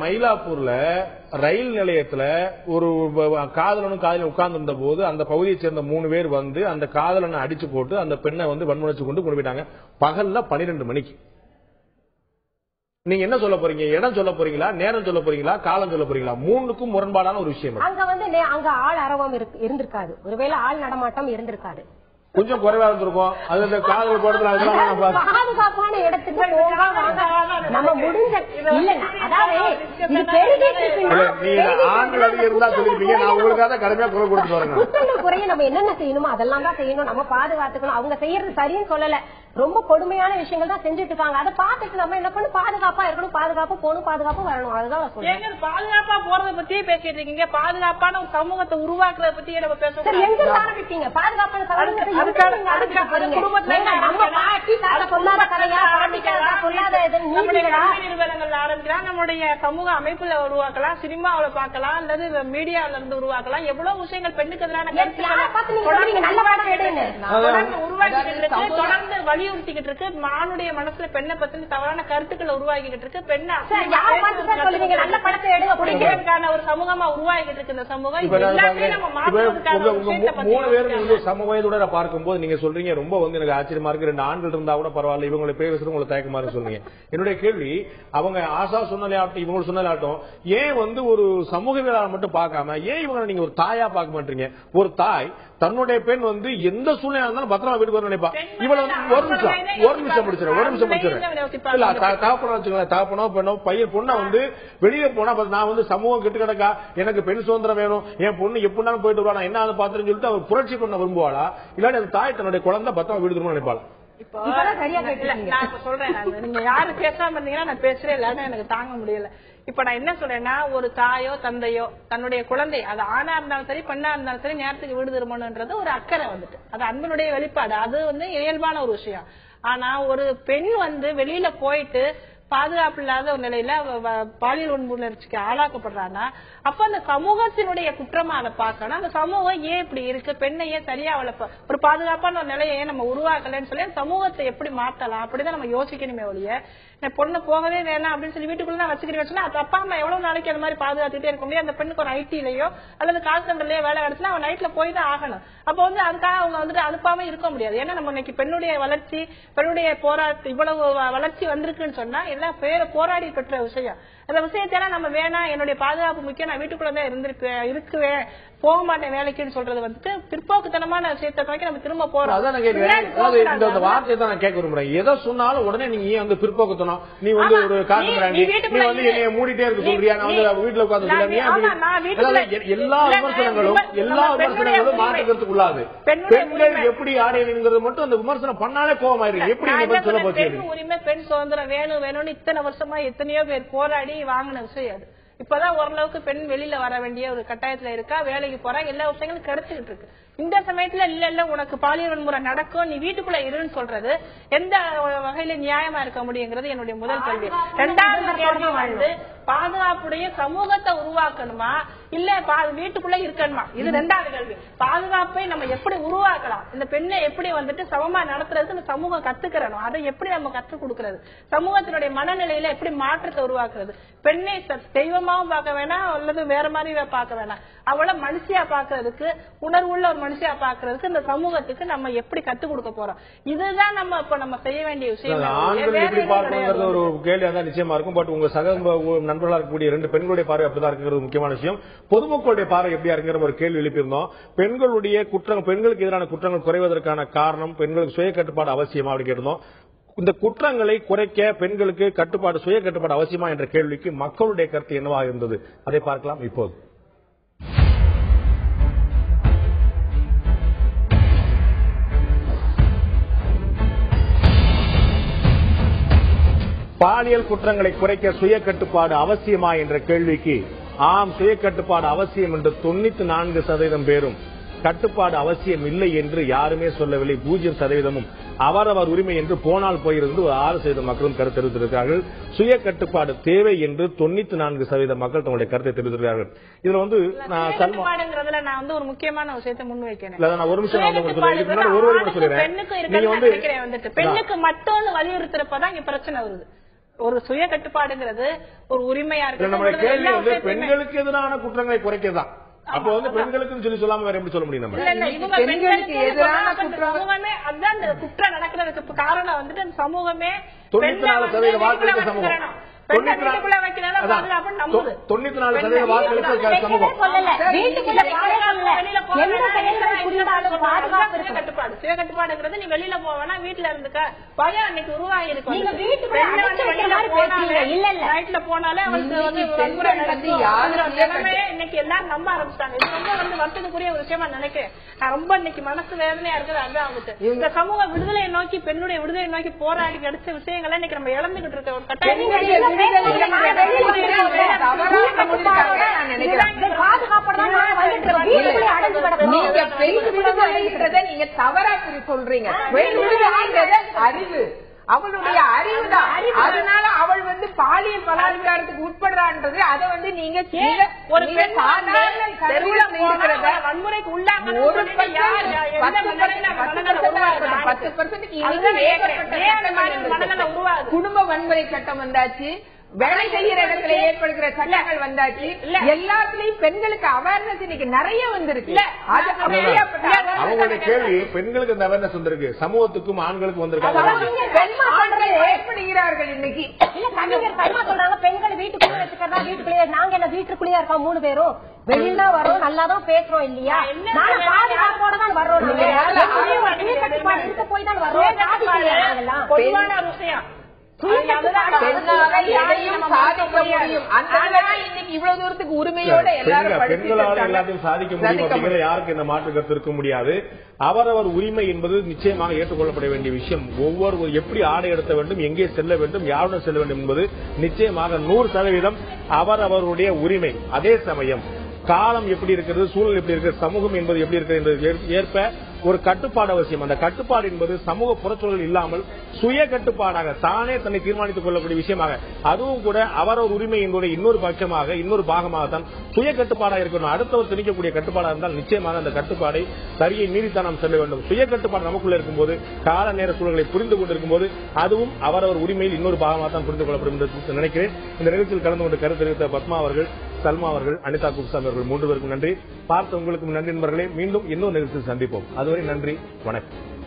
மயிலாப்பூர்ல ரயில் நிலையத்துல ஒரு காதலனும் காதலன் உட்கார்ந்து இருந்த போது அந்த பகுதியை சேர்ந்த 3 பேர் வந்து அந்த காதலனை அடிச்சு போட்டு அந்த பெண்ணை வந்து வன்முறைச்சு கொண்டு போயிட்டாங்க. பகல்ல 12 மணிக்கு. நீங்க என்ன சொல்ல போறீங்க? இடம் சொல்ல போறீங்களா, நேரம் சொல்ல போறீங்களா, காலம் சொல்ல போறீங்களா? 3க்கும் முரண்பாடான ஒரு விஷயம். அங்க வந்து அங்க ஆள் அரவம் இருந்திருக்காது, ஒருவேளை ஆள் நடமாட்டம் இருந்திருக்காது, கொஞ்சம் குறைவா இருந்திருக்கும். அது இந்த காதல் படத்துல பாதுகாப்பான இடத்துக்கு நம்ம முடிஞ்ச ஆண்கள் அதிகம் இருந்தா சொல்லிருப்பீங்க. நான் உங்களுக்காக கடுமையா குரல் கொடுத்து வரேன். குற்றங்கள் குறைய நம்ம என்னென்ன செய்யணுமோ அதெல்லாம் தான் செய்யணும். நம்ம பாதுகாத்துக்கணும். அவங்க செய்யறது சரின்னு சொல்லல, ரொம்ப கொடுமையான விஷயங்கள் தான் செஞ்சுட்டு இருக்காங்க. அதை பார்த்துட்டு நம்ம என்ன பண்ணணும், பாதுகாப்பா இருக்கணும், பாதுகாப்பா போகணும், பாதுகாப்பா வரணும். அதுதான் சொல்றேன். பாதுகாப்பா போறதை பத்தியே பேசிட்டு இருக்கீங்க, பாதுகாப்பான ஒரு சமூகத்தை உருவாக்குறத பத்தியே நம்ம பேசுறோம். எங்க ஆரம்பிச்சீங்க பாதுகாப்பான சமூகத்தை? நம்முடைய சமூக அமைப்புல உருவாக்கலாம், சினிமாவில பார்க்கலாம், அல்லது மீடியாவில இருந்து உருவாக்கலாம். எவ்வளவு விஷயங்கள் பெண்ணுக்கு எதிரான தொடர்ந்து வலியுறுத்திக்கிட்டு இருக்கு. மானுடைய மனசுல பெண்ணை பத்தி தவறான கருத்துக்களை உருவாக்கிட்டு இருக்கு. பெண்ணை ஒரு சமூகமா உருவாக்கிட்டு இருக்கு இந்த சமூகம். சம வயதுட பார்க்கும்போது நீங்க சொல்றீங்க ரொம்ப வந்து எனக்கு ஆச்சரியமா இருக்கு, 2 ஆண்கள் இருந்தா கூட பரவாயில்ல, இவங்களை பேசுறது உங்களுக்கு தயக்கமா இருக்கு சொல்றீங்க. என்னுடைய கேள்வி, அவங்க ஆசா சொன்னாலும் இவங்க சொன்னாலும் ஏன் வந்து ஒரு சமூகவியலாளர் மட்டும் பார்க்காம ஏன் இவங்க நீங்க ஒரு தாயா பார்க்க மாட்டீங்க? ஒரு தாய் தன்னுடைய பெண் வந்து எந்த சூழ்நிலை இருந்தாலும் பத்திரமா வீட்டுக்கு வர நினைப்பா. இவ்வளவு ஒரு நிமிஷம் முடிச்சிடறேன். இல்ல தாப்பனா வச்சுக்கோங்களேன், தாப்பனோ பெண்ணோ பையன் பொண்ணை வந்து வெளியே போனா நான் வந்து சமூகம் கெட்டு கிடக்கா, எனக்கு பெண் சுதந்திரம் வேணும், என் பொண்ணு எப்படினாலும் போயிட்டு வருவா, என்ன அதை பாத்துன்னு சொல்லிட்டு அவர் புரட்சி பண்ண விரும்புவாளா, இல்லாட்டி அந்த தாய் தன்னுடைய குழந்தை பத்திரமா வீடு திரும்ப நினைப்பாளா? நான் சொல்றேன், நீங்க யாரு பேசாம இருந்தீங்கன்னா நான் பேசுறேன், இல்லன்னா எனக்கு தாங்க முடியல. இப்ப நான் என்ன சொல்றேன்னா, ஒரு தாயோ தந்தையோ தன்னுடைய குழந்தை, அது ஆணா இருந்தாலும் சரி பெண்ணா இருந்தாலும் சரி நேரத்துக்கு வீடு திரும்பணும்ன்றது ஒரு அக்கறை வந்துட்டு, அது அன்பினுடைய வெளிப்பாடு, அது வந்து இயல்பான ஒரு விஷயம். ஆனா ஒரு பெண் வந்து வெளியில போயிட்டு பாதுகாப்பு இல்லாத ஒரு நிலையில பாலியல் வன்புணர்ச்சிக்கு ஆளாக்கப்படுறான்னா அப்ப அந்த சமூகத்தினுடைய குற்றமா அதை பார்க்கணும். அந்த சமூகம் ஏன் இப்படி இருக்கு, பெண்ணை ஏன் சரியா வளர்ப்ப ஒரு பாதுகாப்பான ஒரு நிலையை ஏன் நம்ம உருவாக்கலன்னு சொல்லி சமூகத்தை எப்படி மாத்தலாம் அப்படிதான் நம்ம யோசிக்கணுமே ஒழிய பொண்ணு போகவே வேணாம் அப்படின்னு சொல்லி வீட்டுக்குள்ள வச்சுக்கிறேன் வச்சுன்னா அது அப்பா அம்மா எவ்வளவு நாளைக்கு அந்த மாதிரி பாதுகாத்துட்டே இருக்க முடியும். அந்த பெண்ணுக்கு ஒரு ஐடிலயோ அல்லது கால் சென்டர்லயோ வேலை கிடைச்சுன்னா அவன் நைட்ல போய் தான் ஆகணும். அப்ப வந்து அதுக்காக அவங்க வந்துட்டு அனுப்பாம இருக்க முடியாது. ஏன்னா நம்ம இன்னைக்கு பெண்ணுடைய வளர்ச்சி, பெண்ணுடைய போராட்டம் இவ்வளவு வளர்ச்சி வந்திருக்குன்னு சொன்னா எல்லாம் பேர போராடி பெற்ற விஷயம். அந்த விஷயத்தெல்லாம் நம்ம வேணாம், என்னுடைய பாதுகாப்பு முக்கியம், நான் வீட்டுக்குள்ளதான் இருக்குவேன், போக மாட்டேன் வேலைக்குன்னு சொல்றது வந்துட்டு பிற்போக்குத்தனமான விஷயத்தை நோக்கி நம்ம திரும்ப போறோம். இந்த வார்த்தையை தான் நான் கேட்க விரும்புறேன். எதை சொன்னாலும் உடனே நீங்க ஏன் வந்து பிற்போக்குத்தனம், நீ வந்து ஒரு காட்டுறாண்டி, நீ வந்து என்னைய மூடிட்டே இருக்க சொல்றியா, நான் வந்து வீட்டுல உட்கார்ந்து எல்லா விமர்சனங்களும் மாற்றுக்கிறதுக்கு உள்ளாது. பெண்கள் எப்படி ஆடைங்கிறது மட்டும் அந்த விமர்சனம் பண்ணாலே கோவமாயிருக்கு. எப்படி சொல்ல போச்சு? பெண் உரிமை, பெண் சுதந்திரம் வேணும்னு இத்தனை வருஷமா எத்தனையோ பேர் போராடி வாங்கின விஷயம் அது. இப்பதான் ஓரளவுக்கு பெண் வெளியில வர வேண்டிய ஒரு கட்டாயத்துல இருக்கா, வேலைக்கு போறா, எல்லா விஷயங்களும் கிடைச்சிட்டு இருக்கு. இந்த சமயத்துல இல்ல உனக்கு பாலியல் வன்முறை நடக்கும், நீ வீட்டுக்குள்ள இருன்னு சொல்றது எந்த வகையில நியாயமா இருக்க முடியுங்கிறது என்னுடைய முதல் கேள்வி. இரண்டாவது கேள்வி வந்து பாதுகாப்புடைய சமூகத்தை உருவாக்கணுமா இல்ல வீட்டுக்குள்ள இருக்கணுமா, இது இரண்டாவது கேள்வி. பாதுகாப்பை நம்ம எப்படி உருவாக்கலாம், இந்த பெண்ணை எப்படி வந்துட்டு சமமா நடத்துறதுக்கு இந்த சமூகம் கத்துக்கிறணும், அதை எப்படி நம்ம கற்றுக் கொடுக்கறது, சமூகத்தினுடைய மனநிலையில எப்படி மாற்றத்தை உருவாக்குறது, பெண்ணை தெய்வமாவும் பார்க்க வேணாம் அல்லது வேற மாதிரி பார்க்க வேணாம், அவளை மனுஷியா பாக்குறதுக்கு, உணர்வுள்ள ஒரு மனுஷியா பாக்குறதுக்கு இந்த சமூகத்துக்கு நம்ம எப்படி கத்துக் கொடுக்க போறோம், இதுதான் நம்ம இப்ப நம்ம செய்ய வேண்டிய விஷயம். ஒரு கேள்வியா நிச்சயமா இருக்கும். பட் உங்க சக நண்பர்களா இருக்கக்கூடிய 2 பெண்களுடைய பார்வை அப்படிதான் இருக்கிறது முக்கியமான விஷயம். பொதுமக்களுடைய பார்வை எப்படியா இருக்கிற ஒரு கேள்வி எழுப்பியிருந்தோம். பெண்களுடைய குற்றங்கள், பெண்களுக்கு எதிரான குற்றங்கள் குறைவதற்கான காரணம் பெண்களுக்கு சுய கட்டுப்பாடு அவசியமா அப்படி கேட்டிருந்தோம். இந்த குற்றங்களை குறைக்க பெண்களுக்கு கட்டுப்பாடு, சுய கட்டுப்பாடு அவசியமா என்ற கேள்விக்கு மக்களுடைய கருத்து என்னவாக இருந்தது அதை பார்க்கலாம் இப்போது. பாலியல் குற்றங்களை குறைக்க சுய கட்டுப்பாடு அவசியமா என்ற கேள்விக்கு ஆம், சுய கட்டுப்பாடு அவசியம் என்று 94% பேரும், கட்டுப்பாடு அவசியம் இல்லை என்று யாருமே சொல்லவில்லை 0%, அவரவர் உரிமை என்று போனால் போயிருந்து 6% மக்களும் கருத்து தெரிவித்திருக்கிறார்கள். சுய கட்டுப்பாடு தேவை என்று 94% மக்கள் தங்களுடைய கருத்தை தெரிவித்திருக்கிறார்கள். இதுல வந்து நான் வந்து ஒரு முக்கியமான விஷயத்தை முன்வைக்கிறேன். ஒரு நிமிஷம் சொல்றேன். பெண்ணுக்கு மட்டும் வலியுறுத்துறப்பதான் இங்க பிரச்சனை வருது. ஒரு சுய கட்டுப்பாடுங்கிறது ஒரு உரிமையா இருக்கு. நம்முடைய கேள்வி வந்து பெண்களுக்கு எதிரான குற்றங்களை குறைக்கதான். அப்போ வந்து பெண்களுக்கு சொல்லி சொல்லாம வேற எப்படி சொல்ல முடியும்? நம்ம பெண்களுக்கு எதிரான சமூகமே அதான் குற்றம் நடக்கிறதுக்கு காரணம் வந்துட்டு அந்த சமூகமே 94% வாக்களித்த சமூகம், 94% வாக்களித்த சமூகம். சுய கட்டுப்பாடுங்கிறது நீ வெளியில போவேனா வீட்டுல இருந்துக்க பயம் அன்னைக்கு உருவாகி இருக்கும். நைட்ல போனாலே அவங்களுக்கு இன்னைக்கு எல்லாரும் நம்ப ஆரம்பிச்சிட்டாங்க. இது ரொம்ப வந்து வருத்தத்துக்குரிய ஒரு விஷயமா நினைக்கிறேன். நான் ரொம்ப இன்னைக்கு மனசு வேதனையா இருக்குது. அதுதான் வந்துட்டு இந்த சமூக விடுதலை நோக்கி, பெண்ணுடைய விடுதலை நோக்கி போராடி கிடைச்ச விஷயங்களை இன்னைக்கு நம்ம இழந்துகிட்டு இருக்க ஒரு கட்டாயம். நீங்க தவறா சொல்றீங்க. அறிவு, அவளுடைய அறிவு தான். அதனால அவள் வந்து பாலியல் பலாத்காரத்துக்கு உட்படுறான்றது அதை வந்து நீங்க ஒரு வன்முறைக்கு உள்ளாக குடும்ப வன்முறை சட்டம் வந்தாச்சு, வேலை செய்யற இடத்துல ஏற்படுகிற சட்டங்கள் வந்தாச்சு, எல்லாத்துலயும் பெண்களுக்கு அவேர்னஸ் இன்னைக்கு நிறைய வந்திருக்கு. அவங்களுடைய கேள்வி பெண்களுக்கு இந்த அவேர்னஸ் வந்திருக்கு, சமூகத்துக்கும் ஆண்களுக்கும் வந்திருக்கு. ஏற்படுகிறார்கள் இன்னைக்கு சொல்றாங்க பெண்கள் வீட்டுக்குள்ளே வச்சுக்கிறதா, வீட்டுக்குள்ளேயே நாங்க என்ன வீட்டுக்குள்ளேயே இருக்கோம் 3 பேரும், வெளியில வரோம், நல்லாதான் பேசுறோம் இல்லையா, பாதுகாப்போட தான் வர்றோம், இருக்க போய் தான் வர்றோம். பொதுவான விஷயம் பெண்களால் எல்லாத்தையும் சாதிக்க முடியும் அப்படிங்கிற யாருக்கு இந்த மாற்று கருத்து இருக்க முடியாது. அவரவர் உரிமை என்பது நிச்சயமாக ஏற்றுக்கொள்ளப்பட வேண்டிய விஷயம். ஒவ்வொரு எப்படி ஆடை எடுத்த வேண்டும், எங்கே செல்ல வேண்டும், யாருடன் செல்ல வேண்டும் என்பது நிச்சயமாக 100% அவரவருடைய உரிமை. அதே சமயம் காலம் எப்படி இருக்கிறது, சூழல் எப்படி இருக்கிறது, சமூகம் என்பது எப்படி இருக்கிறது என்பது ஏற்ப ஒரு கட்டுப்பாடு அவசியம். அந்த கட்டுப்பாடு என்பது சமூக புறச்சூழல் இல்லாமல் சுய கட்டுப்பாடாக தானே தன்னை தீர்மானித்துக் கொள்ளக்கூடிய விஷயமாக, அதுவும் கூட அவரவர் உரிமை என்பதை இன்னொரு பட்சமாக, இன்னொரு பாகமாகத்தான் சுய கட்டுப்பாடாக இருக்கணும். அடுத்தவர் திணிக்கக்கூடிய கட்டுப்பாடாக இருந்தால் நிச்சயமாக அந்த கட்டுப்பாடை சரியை மீறித்தான் நாம் செல்ல வேண்டும். சுய கட்டுப்பாடு நமக்குள்ள இருக்கும்போது, கால நேர சூழல்களை புரிந்து கொண்டிருக்கும் போது அதுவும் அவரவர் உரிமையில் இன்னொரு பாகமாக தான் புரிந்து கொள்ளப்படும் என்று நினைக்கிறேன். இந்த நிகழ்ச்சியில் கலந்து கொண்டு கருத்து தெரிவித்த பத்மா அவர்கள், சல்மா அவர்கள், அனிதா குப்சாமி அவர்கள் 3 பேருக்கும் நன்றி. பார்த்த உங்களுக்கும் நன்றி நண்பர்களே. மீண்டும் இன்னொரு நிகழ்ச்சியில் சந்திப்போம். அதுவரை நன்றி, வணக்கம்.